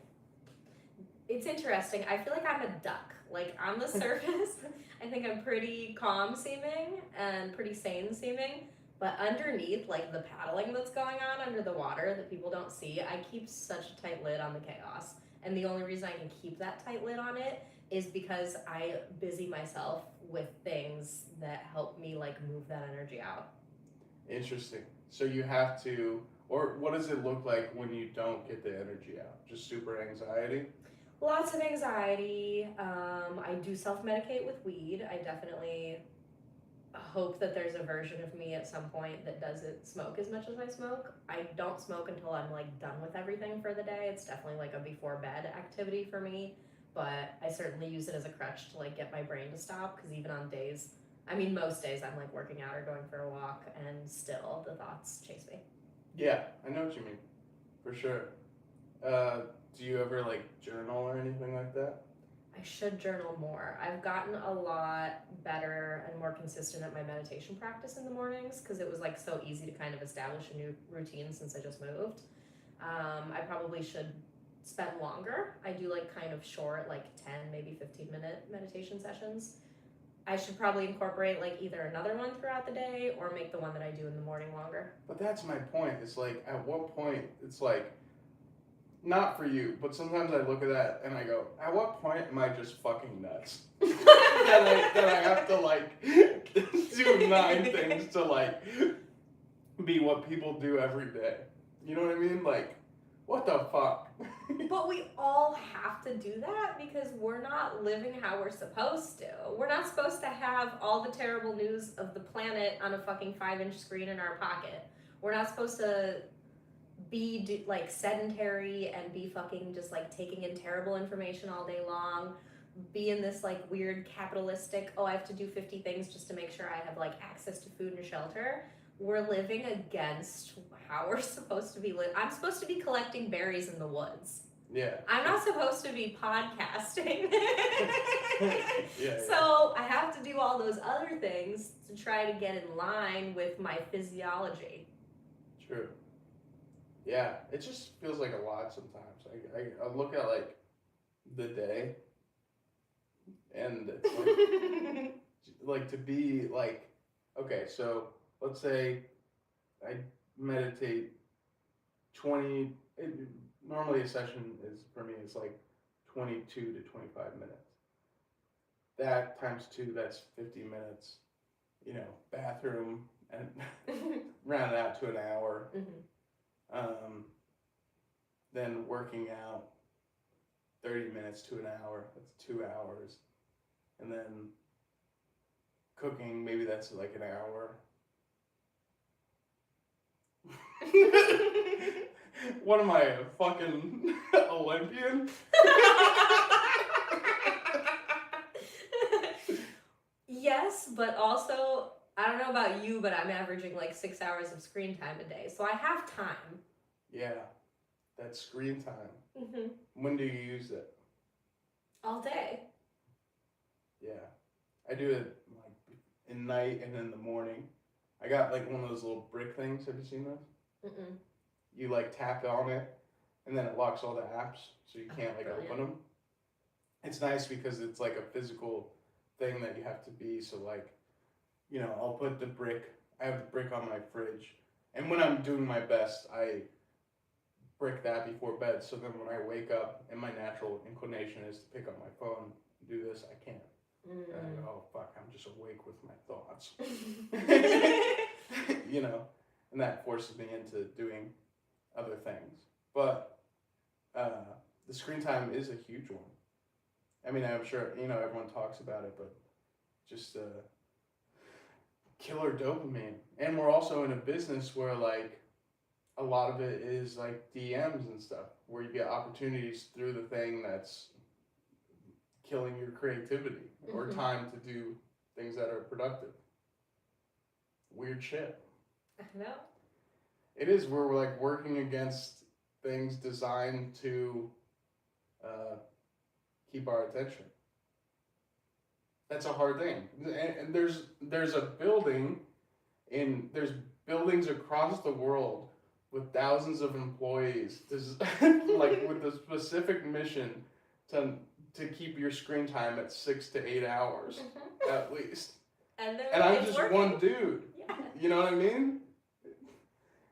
It's interesting. I feel like I'm a duck. Like, on the surface, I think I'm pretty calm seeming and pretty sane seeming. But underneath, like the paddling that's going on under the water that people don't see, I keep such a tight lid on the chaos. And the only reason I can keep that tight lid on it is because I busy myself with things that help me like move that energy out. Interesting. So you have to, or what does it look like when you don't get the energy out? Just super anxiety? Lots of anxiety. I do self-medicate with weed. I definitely hope that there's a version of me at some point that doesn't smoke as much as I smoke. I don't smoke until I'm like done with everything for the day. It's definitely like a before bed activity for me, but I certainly use it as a crutch to like get my brain to stop, because even on days, I mean most days I'm like working out or going for a walk and still the thoughts chase me. Yeah, I know what you mean. For sure. Do you ever like journal or anything like that? I should journal more. I've gotten a lot better and more consistent at my meditation practice in the mornings, because it was like so easy to kind of establish a new routine since I just moved. I probably should spend longer. I do like kind of short, like 10, maybe 15-minute meditation sessions. I should probably incorporate like either another one throughout the day or make the one that I do in the morning longer. But that's my point. It's like, at what point, it's like, not for you, but sometimes I look at that and I go, at what point am I just fucking nuts? that I have to like do 9 things to like be what people do every day. You know what I mean? Like, what the fuck? But we all have to do that because we're not living how we're supposed to. We're not supposed to have all the terrible news of the planet on a fucking 5-inch screen in our pocket. We're not supposed to be like sedentary and be fucking just like taking in terrible information all day long, be in this like weird capitalistic, oh, I have to do 50 things just to make sure I have like access to food and shelter. We're living against how we're supposed to be I'm supposed to be collecting berries in the woods. Yeah. I'm not supposed to be podcasting. Yeah. So I have to do all those other things to try to get in line with my physiology. True. Yeah, it just feels like a lot sometimes. I look at like the day, and it's like, like to be like, okay, so let's say I meditate 20. Normally a session is for me is like 22 to 25 minutes. That times 2, that's 50 minutes. You know, bathroom and round it out to an hour. Then working out 30 minutes to an hour. That's 2 hours. And then cooking, maybe that's like an hour. What am I, a fucking Olympian? Yes, but also, I don't know about you, but I'm averaging like 6 hours of screen time a day, so I have time. Yeah, that's screen time. Mm-hmm. When do you use it? All day. Yeah, I do it like in night and in the morning. I got like one of those little brick things. Have you seen those? Mm-mm. You like tap on it, and then it locks all the apps, so you can't like Brilliant. open them. It's nice because it's like a physical thing that you have to be. So like, you know, I'll put the brick. I have the brick on my fridge, and when I'm doing my best, I brick that before bed. So then when I wake up, and my natural inclination is to pick up my phone and do this, I can't. And I go, oh fuck, I'm just awake with my thoughts. You know, and that forces me into doing other things. But the screen time is a huge one. I mean, I'm sure, you know, everyone talks about it, but just killer dopamine. And we're also in a business where like a lot of it is like DMs and stuff, where you get opportunities through the thing that's killing your creativity or time to do things that are productive. Weird shit. I know. It is where we're like working against things designed to keep our attention. That's a hard thing. And there's a building there's buildings across the world with thousands of employees, like with a specific mission to keep your screen time at 6 to 8 hours at least. And I'm just working. One dude. Yeah. You know what I mean?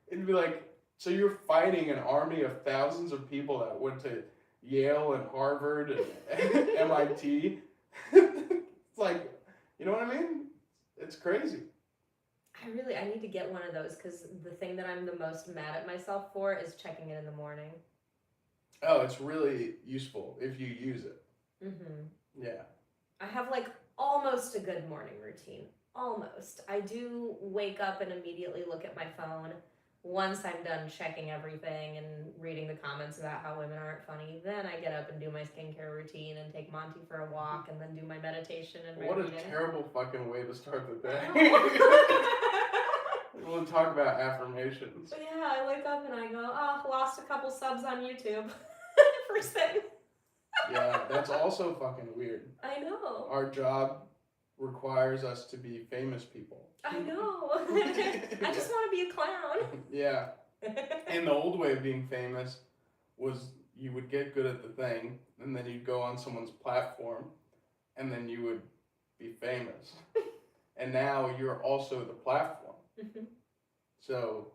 It'd be like, so you're fighting an army of thousands of people that went to Yale and Harvard and MIT. It's like, you know what I mean? It's crazy. I need to get one of those because the thing that I'm the most mad at myself for is checking it in the morning. Oh, it's really useful if you use it. Mm-hmm. Yeah. I have like almost a good morning routine. Almost. I do wake up and immediately look at my phone. Once I'm done checking everything and reading the comments about how women aren't funny, then I get up and do my skincare routine and take Monty for a walk and then do my meditation and my reading. What a terrible fucking way to start the day. We'll talk about affirmations. But yeah, I wake up and I go, oh, lost a couple subs on YouTube. First thing. Yeah, that's also fucking weird. I know. Our job requires us to be famous people. I know. I just want to be a clown. Yeah. And the old way of being famous was you would get good at the thing, and then you'd go on someone's platform, and then you would be famous. And now you're also the platform. Mm-hmm. So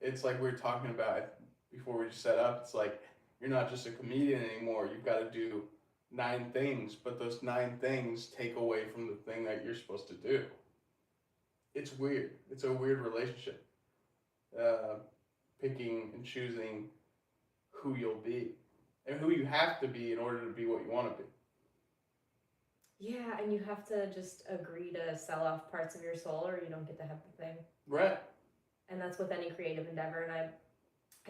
it's like we were talking about before we set up. It's like you're not just a comedian anymore. You've got to do 9 things, but those 9 things take away from the thing that you're supposed to do. It's weird. It's a weird relationship. Picking and choosing who you'll be and who you have to be in order to be what you want to be. Yeah, and you have to just agree to sell off parts of your soul or you don't get to have the thing. Right. And that's with any creative endeavor. And I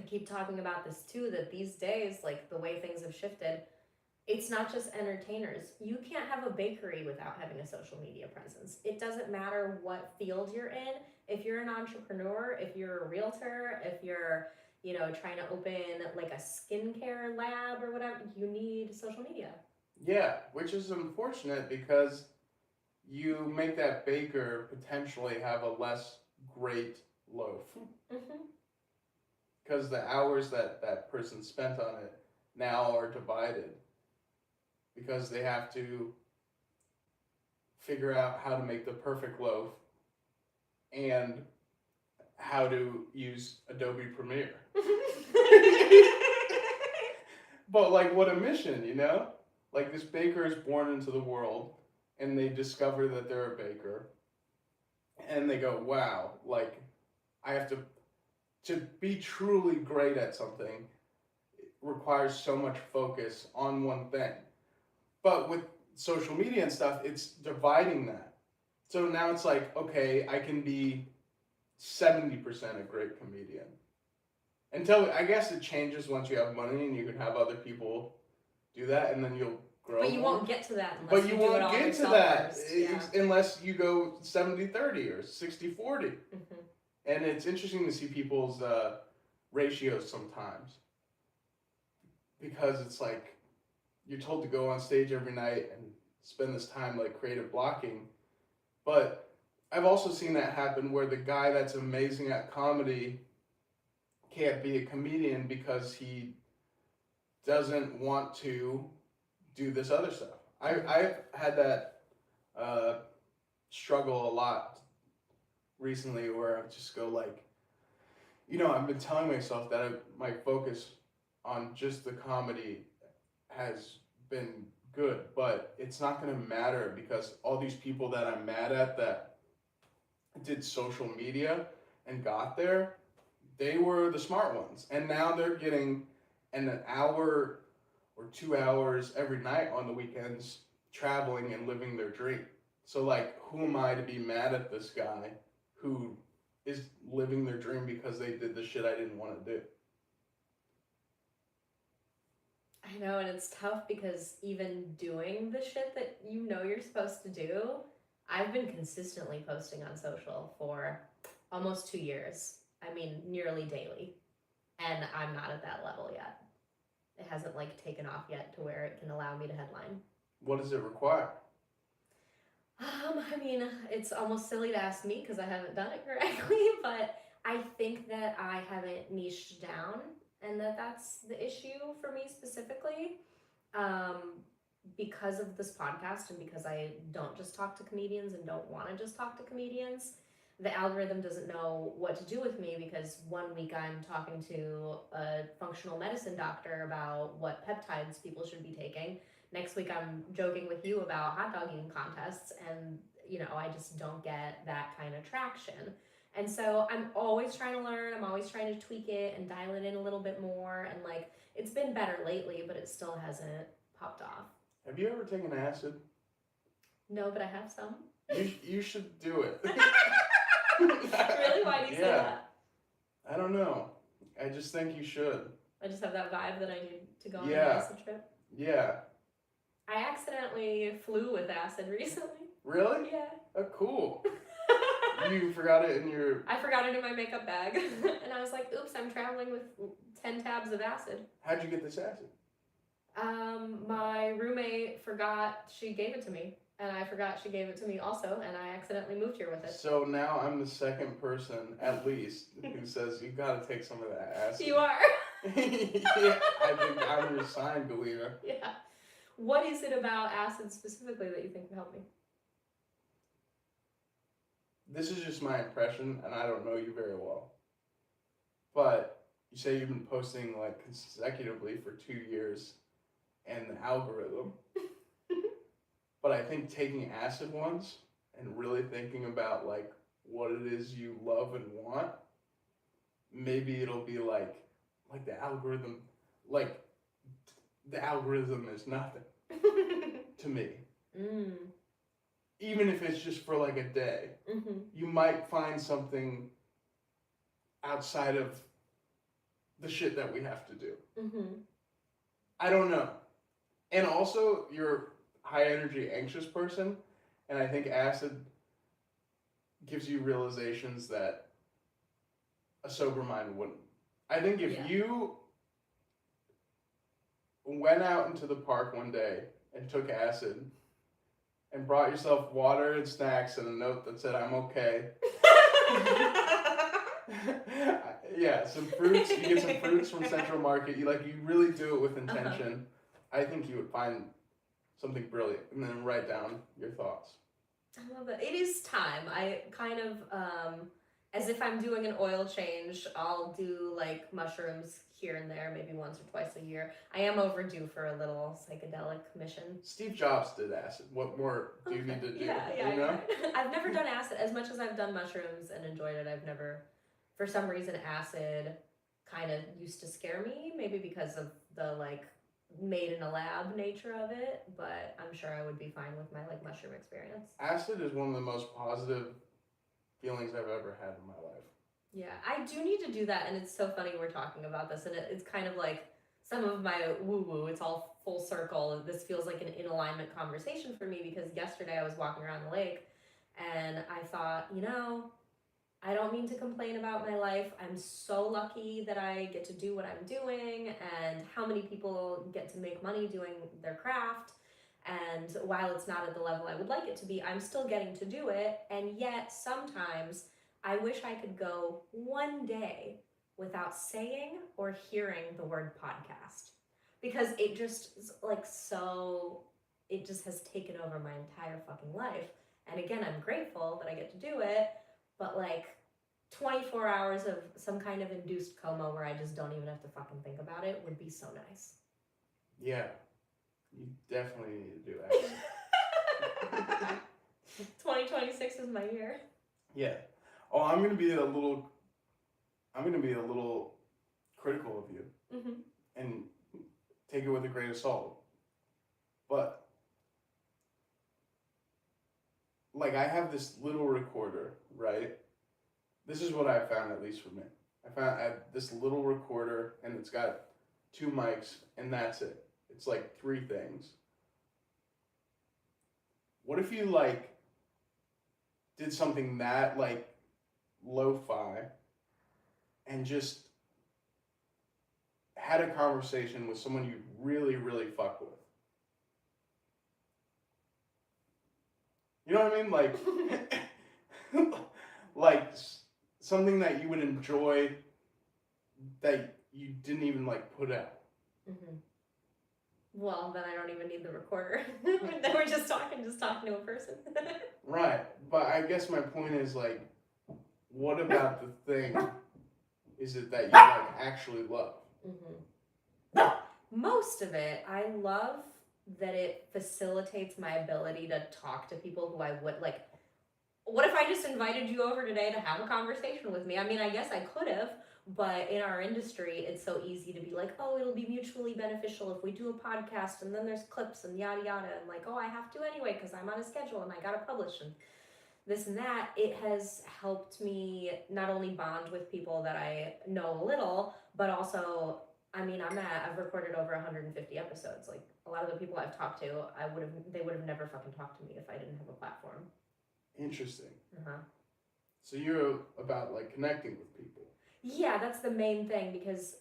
keep talking about this too, that these days, like the way things have shifted, it's not just entertainers. You can't have a bakery without having a social media presence. It doesn't matter what field you're in. If you're an entrepreneur, if you're a realtor, if you're, trying to open like a skincare lab or whatever, you need social media. Yeah, which is unfortunate because you make that baker potentially have a less great loaf. Because the hours that person spent on it now are divided. Because they have to figure out how to make the perfect loaf and how to use Adobe Premiere. But like, what a mission, Like, this baker is born into the world and they discover that they're a baker and they go, wow, like, I have to be truly great at something requires so much focus on one thing. But with social media and stuff, it's dividing that. So now it's like, okay, I can be 70% a great comedian. Until, I guess it changes once you have money and you can have other people do that, and then you'll grow. But you more. won't get to that unless but you do won't it all get to yourself that first. unless you go 70-30 or 60-40. Mm-hmm. And it's interesting to see people's ratios sometimes. Because it's like, you're told to go on stage every night and spend this time like creative blocking. But I've also seen that happen where the guy that's amazing at comedy can't be a comedian because he doesn't want to do this other stuff. I've had that struggle a lot recently where I just go like, I've been telling myself that my focus on just the comedy has been good, but it's not going to matter because all these people that I'm mad at that did social media and got there, they were the smart ones. And now they're getting an hour or 2 hours every night on the weekends traveling and living their dream. So like, who am I to be mad at this guy who is living their dream because they did the shit I didn't want to do? I know, and it's tough because even doing the shit that you're supposed to do, I've been consistently posting on social for almost 2 years. I mean, nearly daily. And I'm not at that level yet. It hasn't like taken off yet to where it can allow me to headline. What does it require? I mean, it's almost silly to ask me because I haven't done it correctly, but I think that I haven't niched down, and that's the issue for me specifically. Because of this podcast and because I don't just talk to comedians and don't want to just talk to comedians, the algorithm doesn't know what to do with me because one week I'm talking to a functional medicine doctor about what peptides people should be taking. Next week I'm joking with you about hot dog eating contests, and I just don't get that kind of traction. And so I'm always trying to learn, I'm always trying to tweak it and dial it in a little bit more, and like it's been better lately, but it still hasn't popped off. Have you ever taken acid? No, but I have some. You should do it. Really? Why do you say that? I don't know. I just think you should. I just have that vibe that I need to go on an acid trip. Yeah. I accidentally flew with acid recently. Really? Yeah. Oh, cool. You forgot it in your... I forgot it in my makeup bag. And I was like, oops, I'm traveling with 10 tabs of acid. How'd you get this acid? My roommate forgot she gave it to me. And I forgot she gave it to me also, and I accidentally moved here with it. So now I'm the second person, at least, who says you gotta take some of that acid. You are. Yeah, I think I'm your sign, Galina. Yeah. What is it about acid specifically that you think would help me? This is just my impression, and I don't know you very well. But you say you've been posting like consecutively for 2 years, and the algorithm. But I think taking acid once and really thinking about like what it is you love and want, maybe it'll be like the algorithm, like the algorithm is nothing to me. Mm. Even if it's just for like a day, you might find something outside of the shit that we have to do. I don't know. And also, you're high energy, anxious person, and I think acid gives you realizations that a sober mind wouldn't. I think if you went out into the park one day and took acid and brought yourself water and snacks and a note that said, "I'm okay." Yeah, some fruits. You get some fruits from Central Market. You really do it with intention. I think you would find something brilliant, and then write down your thoughts. I love it. It is time. I kind of, as if I'm doing an oil change, I'll do like mushrooms here and there, maybe once or twice a year. I am overdue for a little psychedelic mission. Steve Jobs did acid. What more do you need to do? Yeah, you know? I've never done acid. As much as I've done mushrooms and enjoyed it, I've never, for some reason, acid kind of used to scare me, maybe because of the like made in a lab nature of it, but I'm sure I would be fine with my like mushroom experience. Acid is one of the most positive feelings I've ever had in my life. Yeah, I do need to do that, and it's so funny we're talking about this, and it's kind of like some of my woo-woo, it's all full circle. This feels like an in alignment conversation for me because yesterday I was walking around the lake and I thought, I don't mean to complain about my life. I'm so lucky that I get to do what I'm doing and how many people get to make money doing their craft. And while it's not at the level I would like it to be, I'm still getting to do it. And yet sometimes I wish I could go one day without saying or hearing the word podcast, because it just it just has taken over my entire fucking life. And again, I'm grateful that I get to do it, but like 24 hours of some kind of induced coma where I just don't even have to fucking think about it would be so nice. Yeah, you definitely need to do acid. 2026 is my year. Yeah. Oh, I'm gonna be a little critical of you, and take it with a grain of salt. But like, I have this little recorder, right? This is what I found, at least for me. I have this little recorder, and it's got 2 mics, and that's it. It's like 3 things. What if you like did something that like lo-fi and just had a conversation with someone you really, really fuck with? You know what I mean? Like, like something that you would enjoy that you didn't even like put out. Well, then I don't even need the recorder. Then we're just talking to a person. Right, but I guess my point is like, what about the thing is it that you like actually love? Most of it, I love that it facilitates my ability to talk to people who I would like. What if I just invited you over today to have a conversation with me? I mean, I guess I could have, but in our industry, it's so easy to be like, oh, it'll be mutually beneficial if we do a podcast, and then there's clips and yada yada, and like, oh, I have to anyway because I'm on a schedule and I gotta publish and this and that. It has helped me not only bond with people that I know a little, but also, I mean, I've recorded over 150 episodes. Like, a lot of the people I've talked to, they would have never fucking talked to me if I didn't have a platform. Interesting. So you're about like connecting with people. Yeah, that's the main thing, because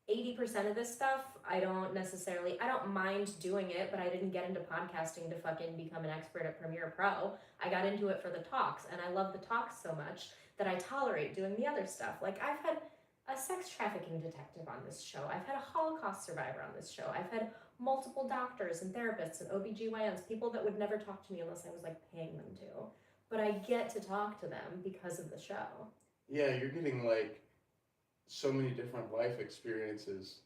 80% of this stuff, I don't mind doing it, but I didn't get into podcasting to fucking become an expert at Premiere Pro. I got into it for the talks, and I love the talks so much that I tolerate doing the other stuff. Like, I've had a sex trafficking detective on this show. I've had a Holocaust survivor on this show. I've had multiple doctors and therapists and OBGYNs, people that would never talk to me unless I was like paying them to. But I get to talk to them because of the show. Yeah, you're getting like so many different life experiences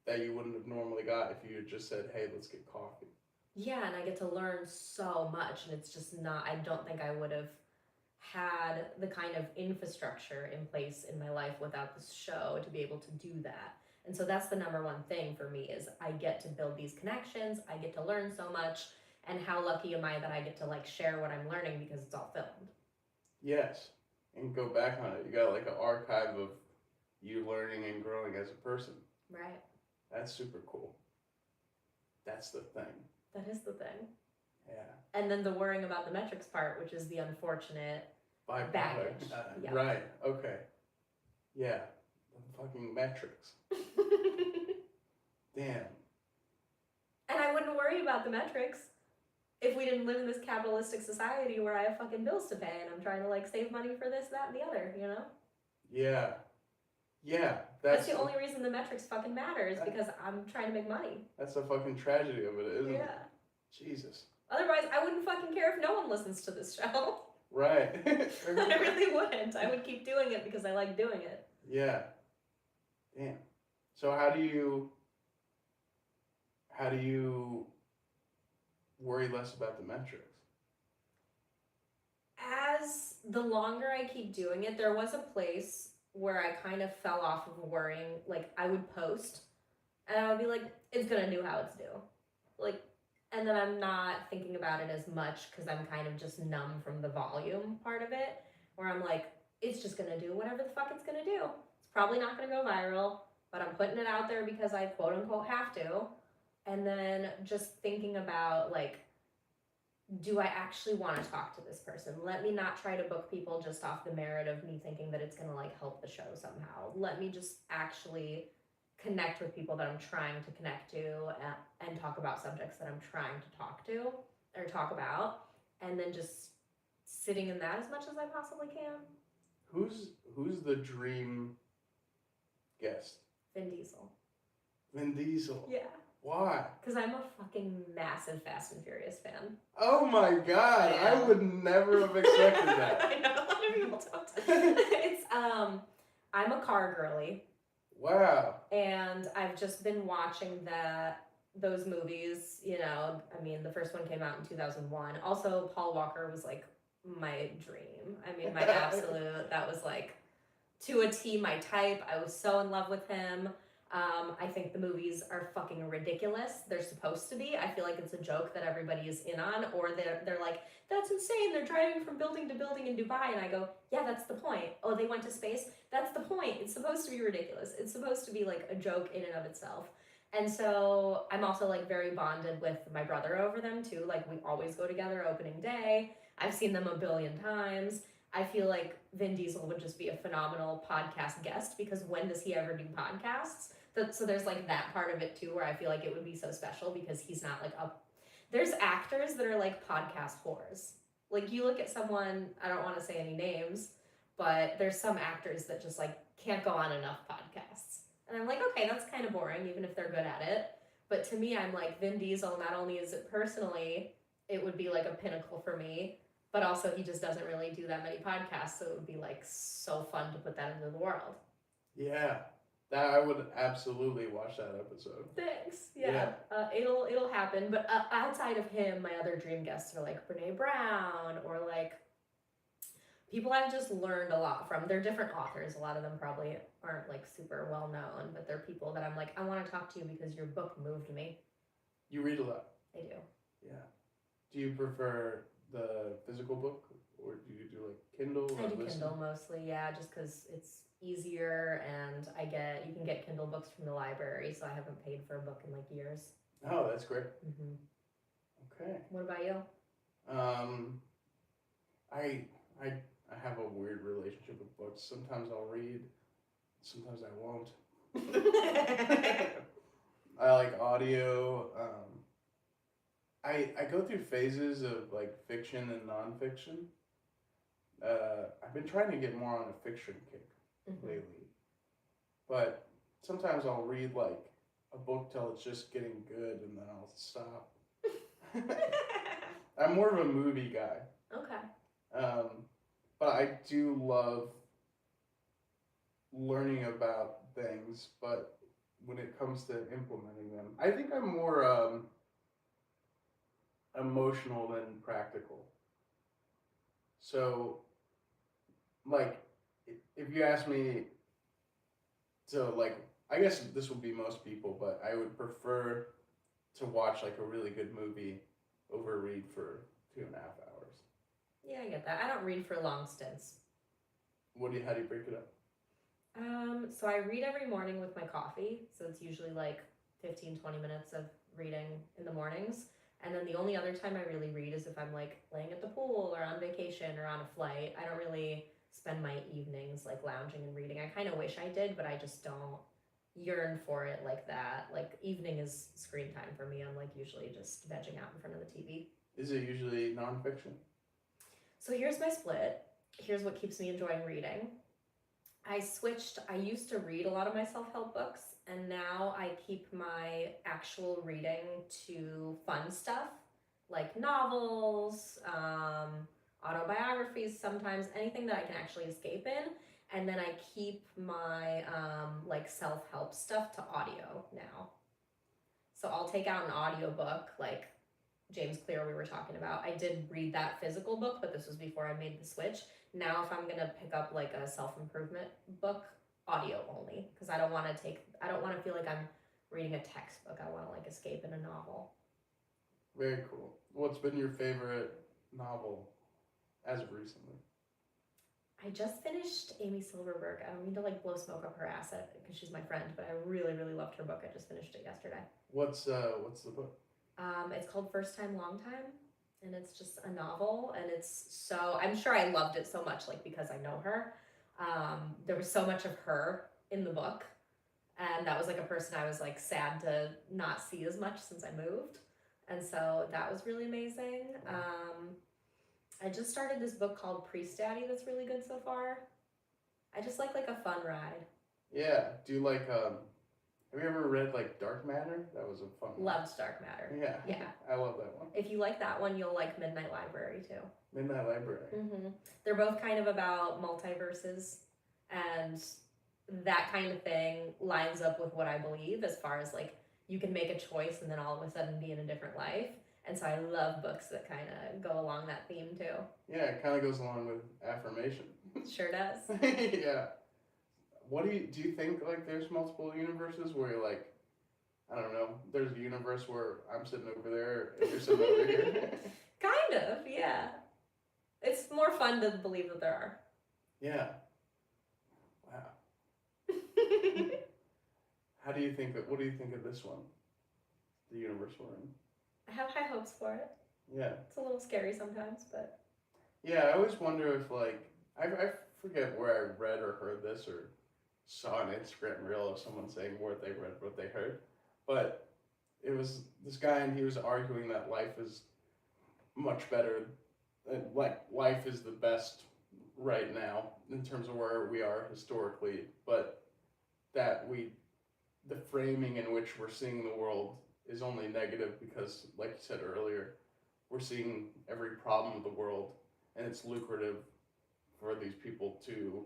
that you wouldn't have normally got if you had just said, hey, let's get coffee. Yeah, and I get to learn so much, and it's just not, I don't think I would have had the kind of infrastructure in place in my life without this show to be able to do that. And so that's the number one thing for me, is I get to build these connections, I get to learn so much, and how lucky am I that I get to like share what I'm learning because it's all filmed. Yes, and go back on it. You got like an archive of you learning and growing as a person. Right. That's super cool. That's the thing. That is the thing. Yeah. And then the worrying about the metrics part, which is the unfortunate baggage. Yeah. Right, okay. Yeah, the fucking metrics. Damn. And I wouldn't worry about the metrics if we didn't live in this capitalistic society where I have fucking bills to pay and I'm trying to like save money for this, that, and the other, you know? Yeah. Yeah. That's the only reason the metrics fucking matter, is because I'm trying to make money. That's the fucking tragedy of it, isn't it? Yeah. Jesus. Otherwise, I wouldn't fucking care if no one listens to this show. Right. I really wouldn't. I would keep doing it because I like doing it. Yeah. Damn. So how do you worry less about the metrics? As the longer I keep doing it, there was a place where I kind of fell off of worrying. Like, I would post And I would be like, it's gonna do how it's due. Like, and then I'm not thinking about it as much because I'm kind of just numb from the volume part of it, where I'm like, it's just gonna do whatever the fuck it's gonna do. It's probably not gonna go viral, but I'm putting it out there because I quote unquote have to. And then just thinking about like, do I actually want to talk to this person? Let me not try to book people just off the merit of me thinking that it's gonna like help the show somehow. Let me just actually connect with people that I'm trying to connect to and talk about subjects that I'm trying to talk to or talk about, and then just sitting in that as much as I possibly can. Who's the dream guest? Vin Diesel. Vin Diesel. Yeah. Why? Because I'm a fucking massive Fast and Furious fan. Oh my god, yeah. I would never have expected that. I know, a lot of people don't. It's I'm a car girly. Wow. And I've just been watching those movies, you know, I mean, the first one came out in 2001. Also, Paul Walker was like my dream. I mean, my absolute, that was like to a T my type. I was so in love with him. I think the movies are fucking ridiculous. They're supposed to be. I feel like it's a joke that everybody is in on, or they're like, that's insane. They're driving from building to building in Dubai. And I go, yeah, that's the point. Oh, they went to space? That's the point. It's supposed to be ridiculous. It's supposed to be like a joke in and of itself. And so I'm also like very bonded with my brother over them too. Like we always go together opening day. I've seen them a billion times. I feel like Vin Diesel would just be a phenomenal podcast guest because when does he ever do podcasts? So there's like that part of it too where I feel like it would be so special because he's not like there's actors that are like podcast whores. Like you look at someone, I don't want to say any names, but there's some actors that just like can't go on enough podcasts. And I'm like, okay, that's kind of boring even if they're good at it. But to me, I'm like, Vin Diesel, not only is it personally, it would be like a pinnacle for me, but also he just doesn't really do that many podcasts, so it would be like so fun to put that into the world. Yeah. I would absolutely watch that episode. Thanks. Yeah. It'll happen. But outside of him, my other dream guests are like Brene Brown or like people I've just learned a lot from. They're different authors. A lot of them probably aren't like super well known, but they're people that I'm like, I want to talk to you because your book moved me. You read a lot. I do. Yeah. Do you prefer the physical book or do you do like Kindle? I do Kindle mostly, yeah, just because it's easier and you can get Kindle books from the library, so I haven't paid for a book in like years. Oh, that's great. Mm-hmm. Okay. What about you? I have a weird relationship with books. Sometimes I'll read, sometimes I won't. I like audio. I go through phases of like fiction and nonfiction. I've been trying to get more on a fiction kick lately, but sometimes I'll read like a book till it's just getting good and then I'll stop. I'm more of a movie guy. Okay. But I do love learning about things, but when it comes to implementing them, I think I'm more emotional than practical. So, like, if you ask me to, like, I guess this would be most people, but I would prefer to watch, like, a really good movie over read for 2.5 hours. Yeah, I get that. I don't read for long stints. How do you break it up? So I read every morning with my coffee, so it's usually like 15-20 minutes of reading in the mornings. And then the only other time I really read is if I'm like laying at the pool or on vacation or on a flight. I don't really spend my evenings like lounging and reading. I kind of wish I did, but I just don't yearn for it like that. Like evening is screen time for me. I'm like usually just vegging out in front of the TV. Is it usually nonfiction? So here's my split. Here's what keeps me enjoying reading. I used to read a lot of my self-help books, and now I keep my actual reading to fun stuff, like novels, autobiographies sometimes, anything that I can actually escape in. And then I keep my like self-help stuff to audio now. So I'll take out an audiobook, like James Clear we were talking about. I did read that physical book, but this was before I made the switch. Now if I'm gonna pick up like a self-improvement book, audio only, because I don't want to feel like I'm reading a textbook. I want to like escape in a novel. Very cool. What's been your favorite novel as of recently? I just finished Amy Silverberg. I don't mean to like blow smoke up her ass because she's my friend, but I really, really loved her book. I just finished it yesterday. What's the book? It's called First Time Long Time, and it's just a novel, and it's so, I'm sure I loved it so much like because I know her. There was so much of her in the book, and that was like a person I was like sad to not see as much since I moved, and so that was really amazing. I just started this book called Priest Daddy that's really good so far. I just like a fun ride. Yeah. Do you like have you ever read like Dark Matter? That was a fun one. Loved Dark Matter. Yeah. Yeah. I love that one. If you like that one, you'll like Midnight Library too. Midnight Library. Mm-hmm. They're both kind of about multiverses, and that kind of thing lines up with what I believe as far as like you can make a choice and then all of a sudden be in a different life. And so I love books that kind of go along that theme too. Yeah, it kind of goes along with affirmation. Sure does. Yeah. What do you think like there's multiple universes where you're like, I don't know, there's a universe where I'm sitting over there and you're sitting over here? Kind of, yeah. It's more fun to believe that there are. Yeah. Wow. What do you think of this one? The universe we're in. I have high hopes for it. Yeah. It's a little scary sometimes, but... Yeah, I always wonder if, like, I forget where I read or heard this or saw an Instagram reel of someone saying what they read, what they heard. But it was this guy, and he was arguing that life is much better, like, life is the best right now in terms of where we are historically, but that the framing in which we're seeing the world is only negative because, like you said earlier, we're seeing every problem of the world, and it's lucrative for these people to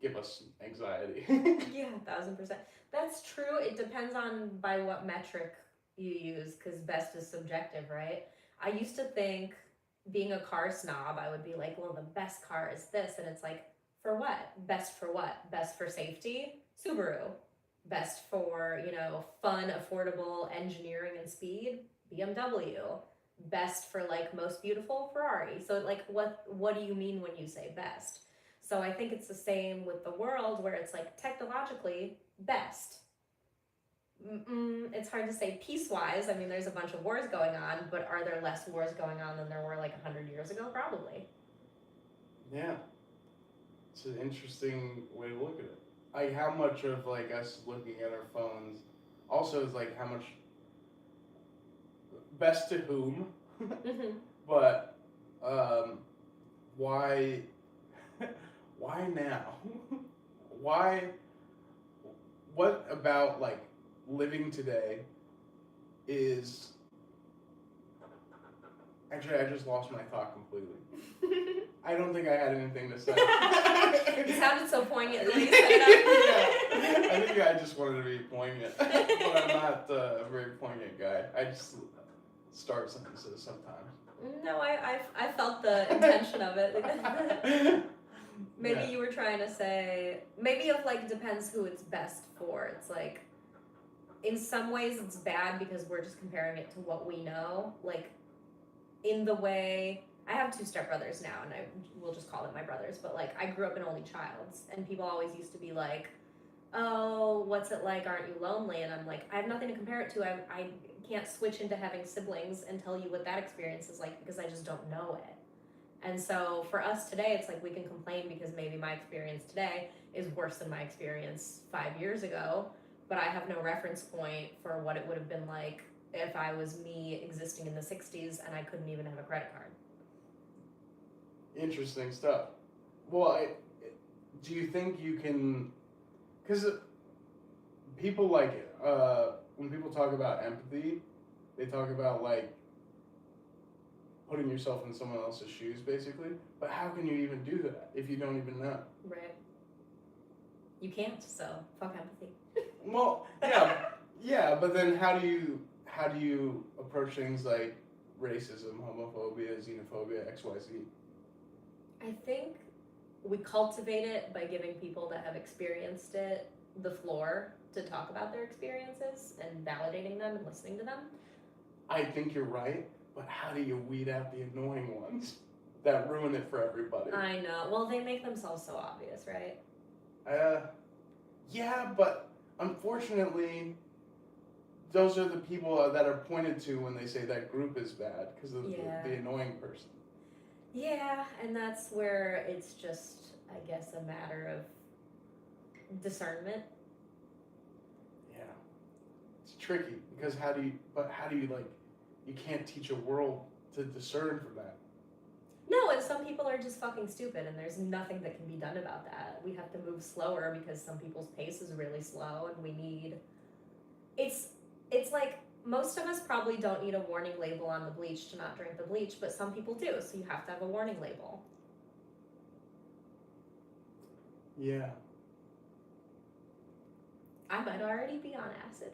give us anxiety. Yeah, 1,000%. That's true. It depends on by what metric you use, because best is subjective, right? I used to think, being a car snob, I would be like, well, the best car is this, and it's like, for what? Best for what? Best for safety? Subaru. Best for, fun, affordable engineering and speed? BMW. Best for like most beautiful? Ferrari. So like what do you mean when you say best? So I think it's the same with the world, where it's like technologically best. It's hard to say piece-wise. I mean, there's a bunch of wars going on, but are there less wars going on than there were like 100 years ago? Probably. Yeah. It's an interesting way to look at it. Like how much of like us looking at our phones also is like how much best to whom, but why now? What about like living today is actually I just lost my thought completely. I don't think I had anything to say. You sounded so poignant when you said it. Yeah. I think I just wanted to be poignant, but I'm not a very poignant guy. I just start sentences sometimes. No, I felt the intention of it. Maybe you were trying to say, maybe of like depends who it's best for. It's like, in some ways it's bad because we're just comparing it to what we know. Like, in the way, I have 2 stepbrothers now, and I will just call them my brothers, but like, I grew up an only child, and people always used to be like, oh, what's it like, aren't you lonely? And I'm like, I have nothing to compare it to. I can't switch into having siblings and tell you what that experience is like because I just don't know it. And so for us today, it's like we can complain because maybe my experience today is worse than my experience 5 years ago, but I have no reference point for what it would have been like if I was me existing in the 60s and I couldn't even have a credit card. Interesting stuff. Well, do you think you can, because people like, when people talk about empathy, they talk about like putting yourself in someone else's shoes, basically. But how can you even do that if you don't even know? Right. You can't, so fuck empathy. Well, yeah, but then how do you approach things like racism, homophobia, xenophobia, XYZ? I think we cultivate it by giving people that have experienced it the floor to talk about their experiences and validating them and listening to them. I think you're right, but how do you weed out the annoying ones that ruin it for everybody? I know. Well, they make themselves so obvious, right? Yeah, but unfortunately, those are the people that are pointed to when they say that group is bad, because of the annoying person. Yeah, and that's where it's just, I guess, a matter of discernment. Yeah. It's tricky, because how do you, like, you can't teach a world to discern from that. No, and some people are just fucking stupid, and there's nothing that can be done about that. We have to move slower because some people's pace is really slow, and we need... It's like, most of us probably don't need a warning label on the bleach to not drink the bleach, but some people do, so you have to have a warning label. Yeah. I might already be on acid.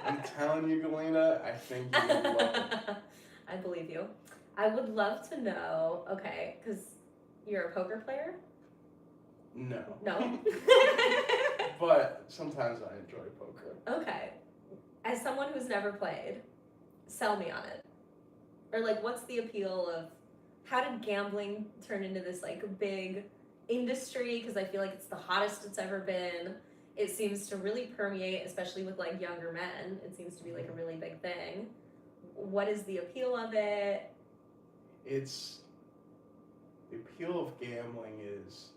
I'm telling you, Galina, I think you would love it. I believe you. I would love to know, okay, because you're a poker player? No. No? But sometimes I enjoy poker. Okay. As someone who's never played, sell me on it. Or, like, what's the appeal of... How did gambling turn into this, like, big industry? Because I feel like it's the hottest it's ever been. It seems to really permeate, especially with, like, younger men. It seems to be, like, a really big thing. What is the appeal of it? The appeal of gambling is...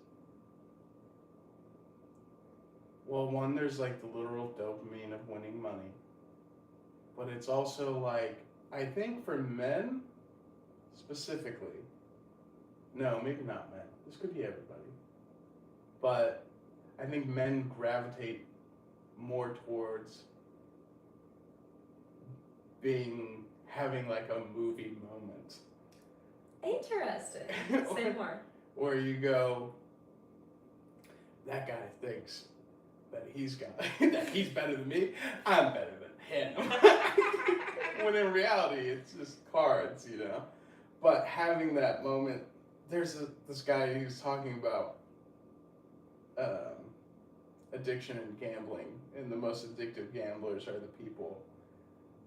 Well, one, there's, like, the literal dopamine of winning money. But it's also, like, I think for men, specifically, no, maybe not men. This could be everybody. But I think men gravitate more towards having, like, a movie moment. Interesting. Say more. Or you go, that guy thinks that he's better than me, I'm better than him. When in reality, it's just cards, you know? But having that moment, there's this guy who's talking about addiction and gambling, and the most addictive gamblers are the people,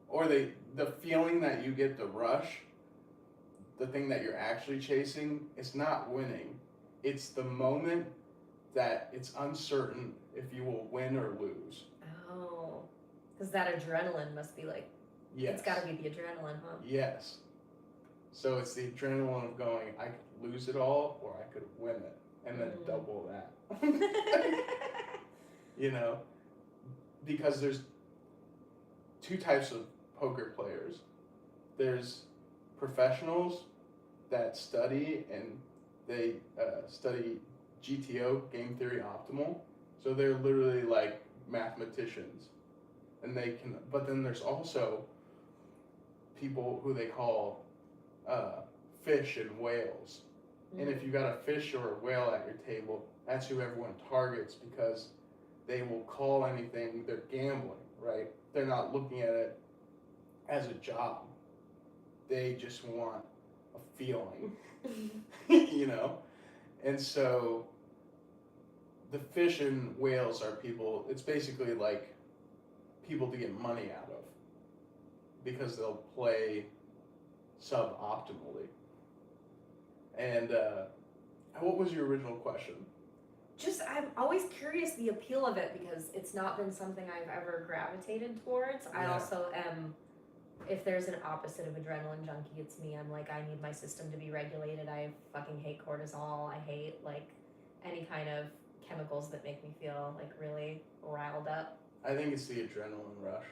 or the feeling that you get, the rush, the thing that you're actually chasing, it's not winning. It's the moment that it's uncertain if you will win or lose. Oh, because that adrenaline must be like, yes. It's got to be the adrenaline, huh? Yes. So it's the adrenaline of going, I could lose it all or I could win it, and then double that. You know, because there's two types of poker players. There's professionals that study, and they study GTO, game theory optimal. So they're literally like mathematicians, and they can. But then there's also people who they call fish and whales. And if you got a fish or a whale at your table, that's who everyone targets, because they will call anything. They're gambling, right? They're not looking at it as a job. They just want a feeling, you know? And so the fish and whales are people, it's basically like people to get money out of, because they'll play suboptimally. And what was your original question? Just, I'm always curious the appeal of it, because it's not been something I've ever gravitated towards. I also am, if there's an opposite of adrenaline junkie, it's me. I'm like, I need my system to be regulated. I fucking hate cortisol. I hate, like, any kind of chemicals that make me feel, like, really riled up. I think it's the adrenaline rush,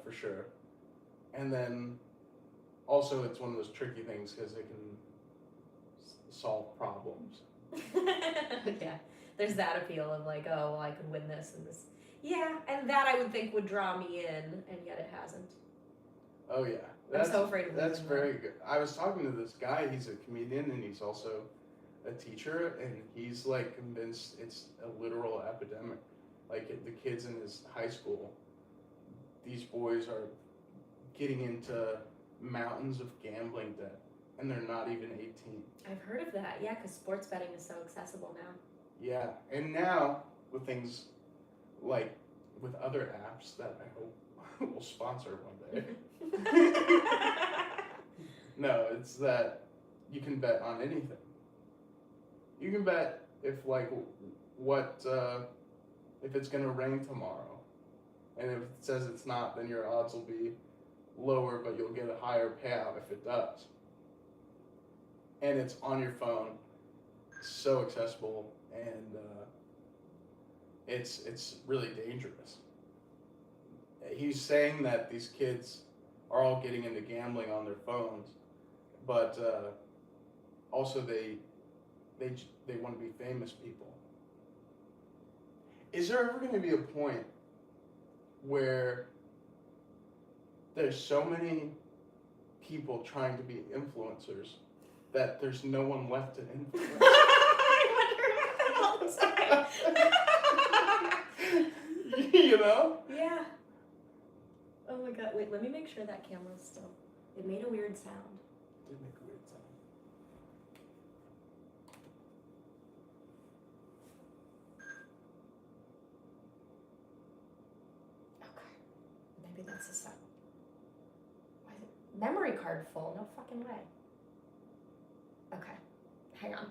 for sure. And then also it's one of those tricky things, because it can solve problems. Yeah, there's that appeal of like, oh, well, I could win this and this. Yeah, and that I would think would draw me in, and yet it hasn't. Oh yeah, I'm so afraid of losing. That's very good. I was talking to this guy. He's a comedian and he's also a teacher, and he's like convinced it's a literal epidemic. Like the kids in his high school, these boys are getting into mountains of gambling debt, and they're not even 18. I've heard of that, yeah, because sports betting is so accessible now. Yeah, and now with things like with other apps that I hope will sponsor one day. No, it's that you can bet on anything. You can bet if like if it's gonna rain tomorrow, and if it says it's not, then your odds will be lower, but you'll get a higher payout if it does. And it's on your phone, so accessible, and it's really dangerous. He's saying that these kids are all getting into gambling on their phones, but also they want to be famous people. Is there ever going to be a point where there's so many people trying to be influencers that there's no one left to influence? I wonder about that all the time. You know? Yeah. Oh my god, wait, let me make sure that camera's still. It made a weird sound. It did make a weird sound. Okay. Maybe that's the sound. Why is it? Memory card full? No fucking way. Okay. Hang on.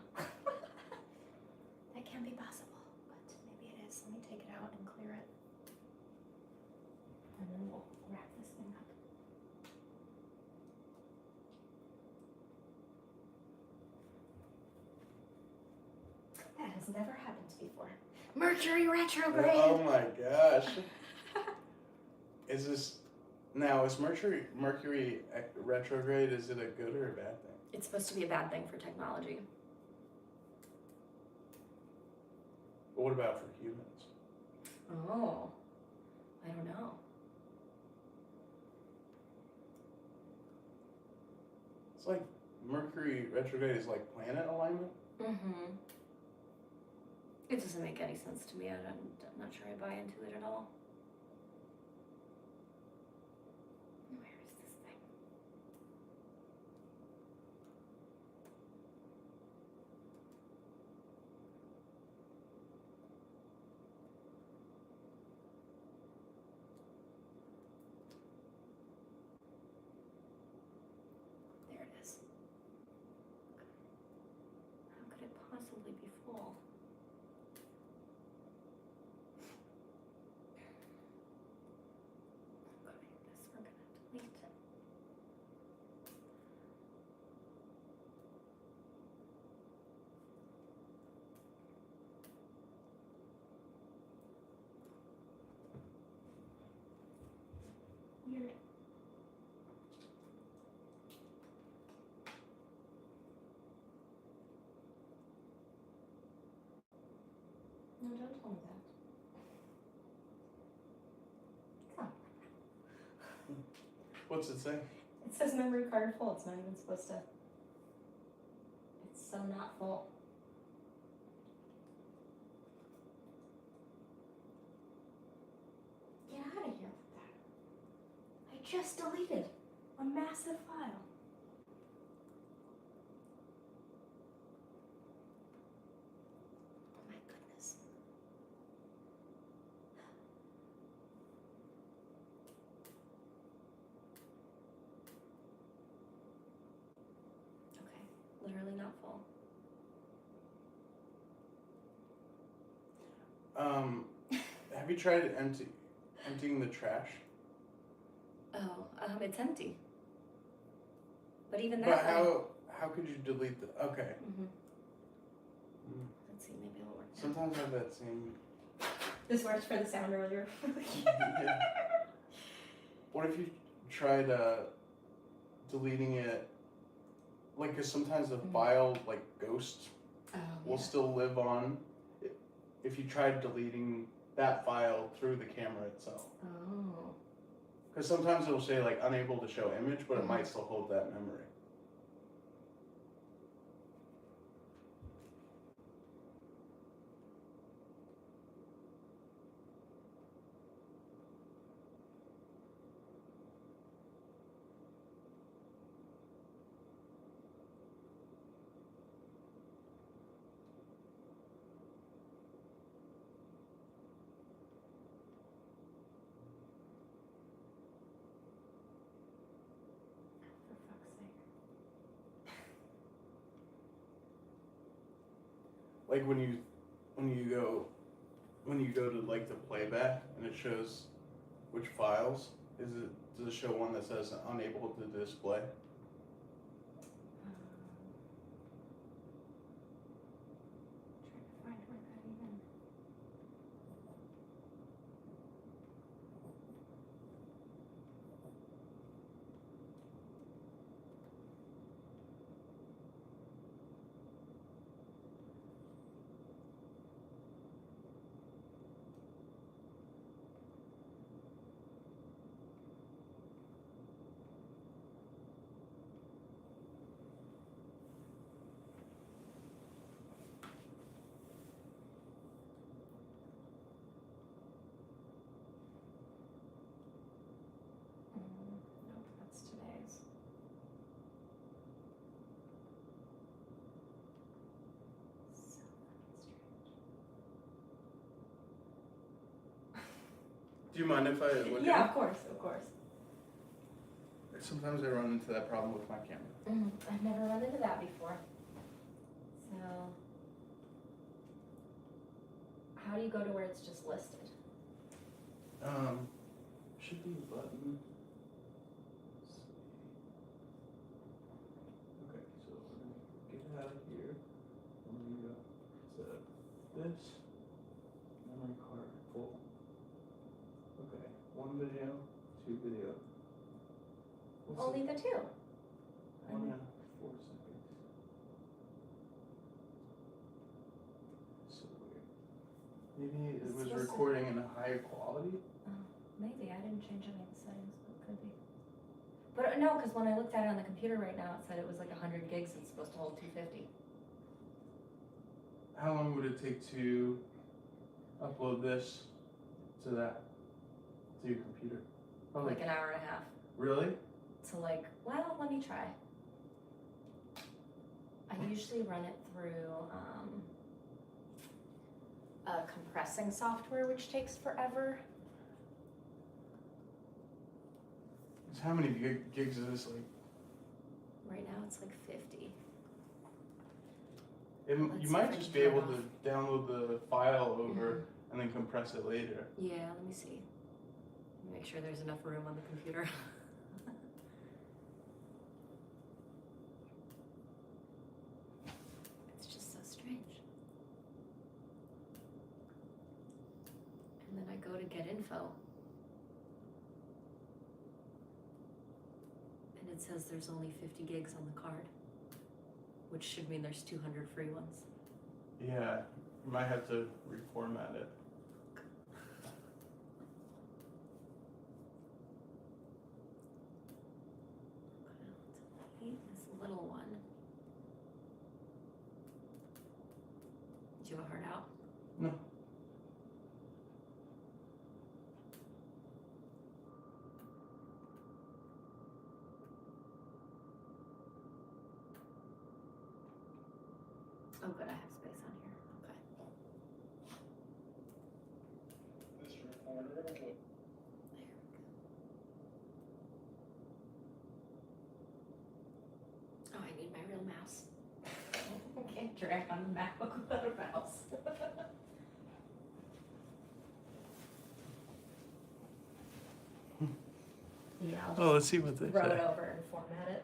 That can be possible, but maybe it is. Let me take it out and clear it. And then we'll wrap this thing up. That has never happened before. Mercury retrograde! Oh my gosh. Is Mercury retrograde, is it a good or a bad thing? It's supposed to be a bad thing for technology. But what about for humans? Oh, I don't know. It's like Mercury retrograde is like planet alignment. Mm-hmm. It doesn't make any sense to me. I'm not sure I buy into it at all. Where is this thing? There it is. How could it possibly be full? Okay, this we're gonna delete it. Weird. No, don't tell me that. Come. What's it say? It says memory card full. It's not even supposed to. It's so not full. Get out of here with that. I just deleted a massive file. Oh my goodness. Okay, literally not full. Have you tried emptying the trash? Oh, it's empty. But even that. But how could you delete the? Okay. Mm-hmm. Let's see, maybe it'll work. Sometimes I have that same. This works for the sound earlier. Yeah. What if you tried deleting it? Like, cause sometimes the file, like ghosts, will still live on. If you tried deleting that file through the camera itself. Oh. Because sometimes it'll say like unable to show image, but it might still hold that memory. like when you go to like the playback and it shows which files, does it show one that says unable to display? Trying to find where that even. Nope, that's today's. So Do you mind if I look at it? yeah, of course. Sometimes I run into that problem with my camera. I've never run into that before. So, how do you go to where it's just listed? Should be a button. Okay, so we're gonna get out of here. We're gonna go to this. Memory card full. Okay, 1 video, 2 video. Only the 2. 1 and 4 seconds. So weird. Maybe it was recording in a higher quality? Maybe. I didn't change any of the settings, but it could be. But no, because when I looked at it on the computer right now, it said it was like 100 gigs. It's supposed to hold 250. How long would it take to upload this to your computer? Like an hour and a half. Really? So like, well, let me try. I usually run it through a compressing software, which takes forever. So how many gigs is this like? Right now it's like 50. You might just be able to download the file over and then compress it later. Yeah, let me see. Let me make sure there's enough room on the computer. It's just so strange. And then I go to get info. And it says there's only 50 gigs on the card, which should mean there's 200 free ones. Yeah, you might have to reformat it. This little one. Do you have a heart out? No. Oh, good, I have space on here. Okay. There we go. Oh, I need my real mouse. I can't drag on the MacBook without a mouse. Yeah, I'll just Let's see what they throw say. it over and format it.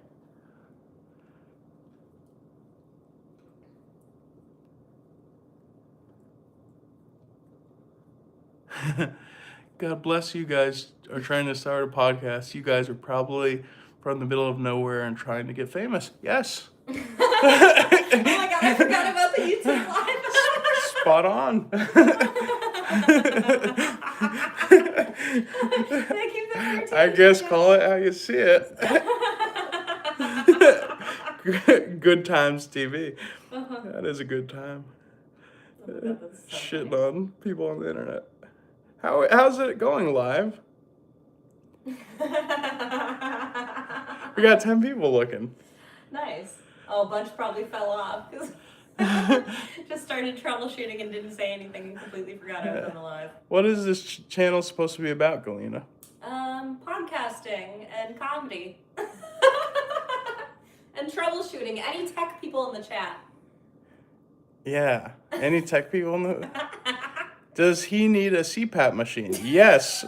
God bless you guys are trying to start a podcast. You guys are probably from the middle of nowhere and trying to get famous. Yes. Oh my god, I forgot about the YouTube live. Spot on. I guess call it how you see it. Good times TV. That is a good time. Oh, that's so Shitting funny. on people on the internet. How's it going live? We got 10 people looking. Nice. Oh, a bunch probably fell off because just started troubleshooting and didn't say anything and completely forgot I was on the live. What is this channel supposed to be about, Galina? Podcasting and comedy. And troubleshooting. Any tech people in the chat. Yeah. Any tech people know? Does he need a CPAP machine? Yes.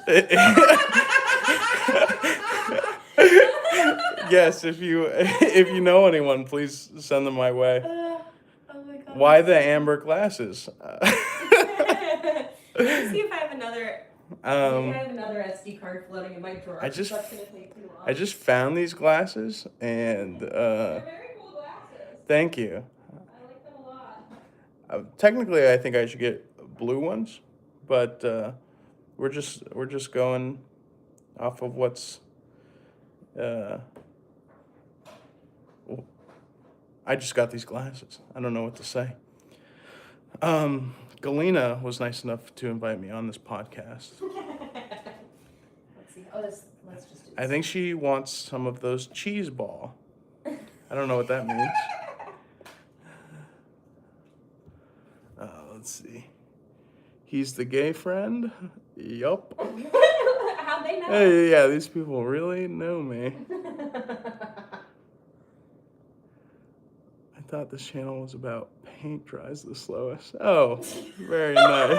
Yes, if you know anyone, please send them my way. Oh my god. Why the amber glasses? Let me see if I have another. Maybe I have another SD card floating in my drawer. I just That's gonna take too long. I just found these glasses and They're very cool glasses. thank you. I like them a lot. Technically, I think I should get blue ones, but we're just going off of what's. I just got these glasses. I don't know what to say. Galina was nice enough to invite me on this podcast. Let's see. Oh, let's just do this. I think she wants some of those cheese ball. I don't know what that means. Let's see. He's the gay friend? Yup. How'd they know? Hey, yeah, these people really know me. I thought this channel was about paint dries the slowest. Oh, very nice.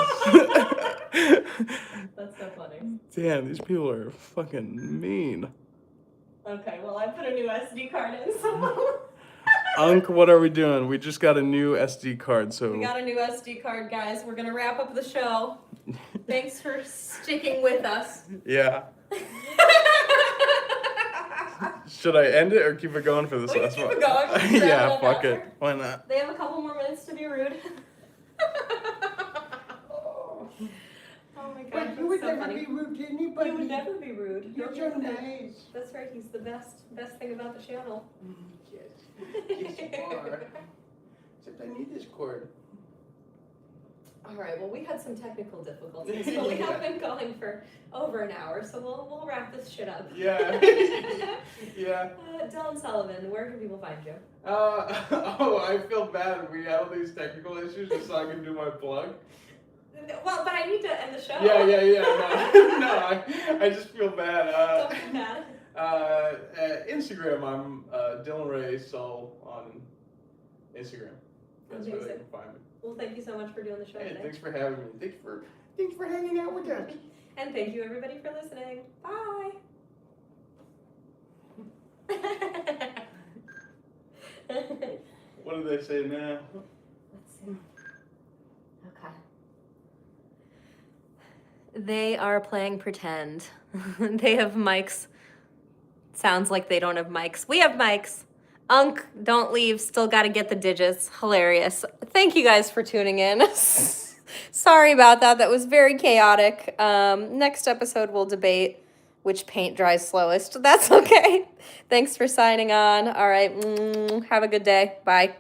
That's so funny. Damn, these people are fucking mean. Okay, well, I put a new SD card in, so. Unc, what are we doing? We just got a new SD card, so. We got a new SD card, guys. We're gonna wrap up the show. Thanks for sticking with us. Yeah. Should I end it or keep it going for this last one? Keep it going. Yeah, fuck it. Why not? They have a couple more minutes to be rude. Oh my god. But you would so never funny. be rude to anybody. You would never be rude. You're so nice. That's right. He's the best thing about the channel. Yes, you are. Except I need this cord. All right. Well, we had some technical difficulties, but we have been going for over an hour, so we'll wrap this shit up. Yeah. Yeah. Dylan Sullivan, where can people find you? I feel bad. We had all these technical issues just so I can do my plug. Well, but I need to end the show. Yeah. No, I just feel bad. Don't feel bad. Instagram, I'm Dylan Ray Soul on Instagram. That's where they Amazing. can find me. Well, thank you so much for doing the show Hey, today. thanks for having me. Thanks for hanging out with us. And thank you everybody for listening. Bye. What do they say now? Let's see. Okay. They are playing pretend. They have mics. Sounds like they don't have mics. We have mics. Unc, don't leave. Still got to get the digits. Hilarious. Thank you guys for tuning in. Sorry about that. That was very chaotic. Next episode, we'll debate which paint dries slowest. That's okay. Thanks for signing on. All right. Have a good day. Bye.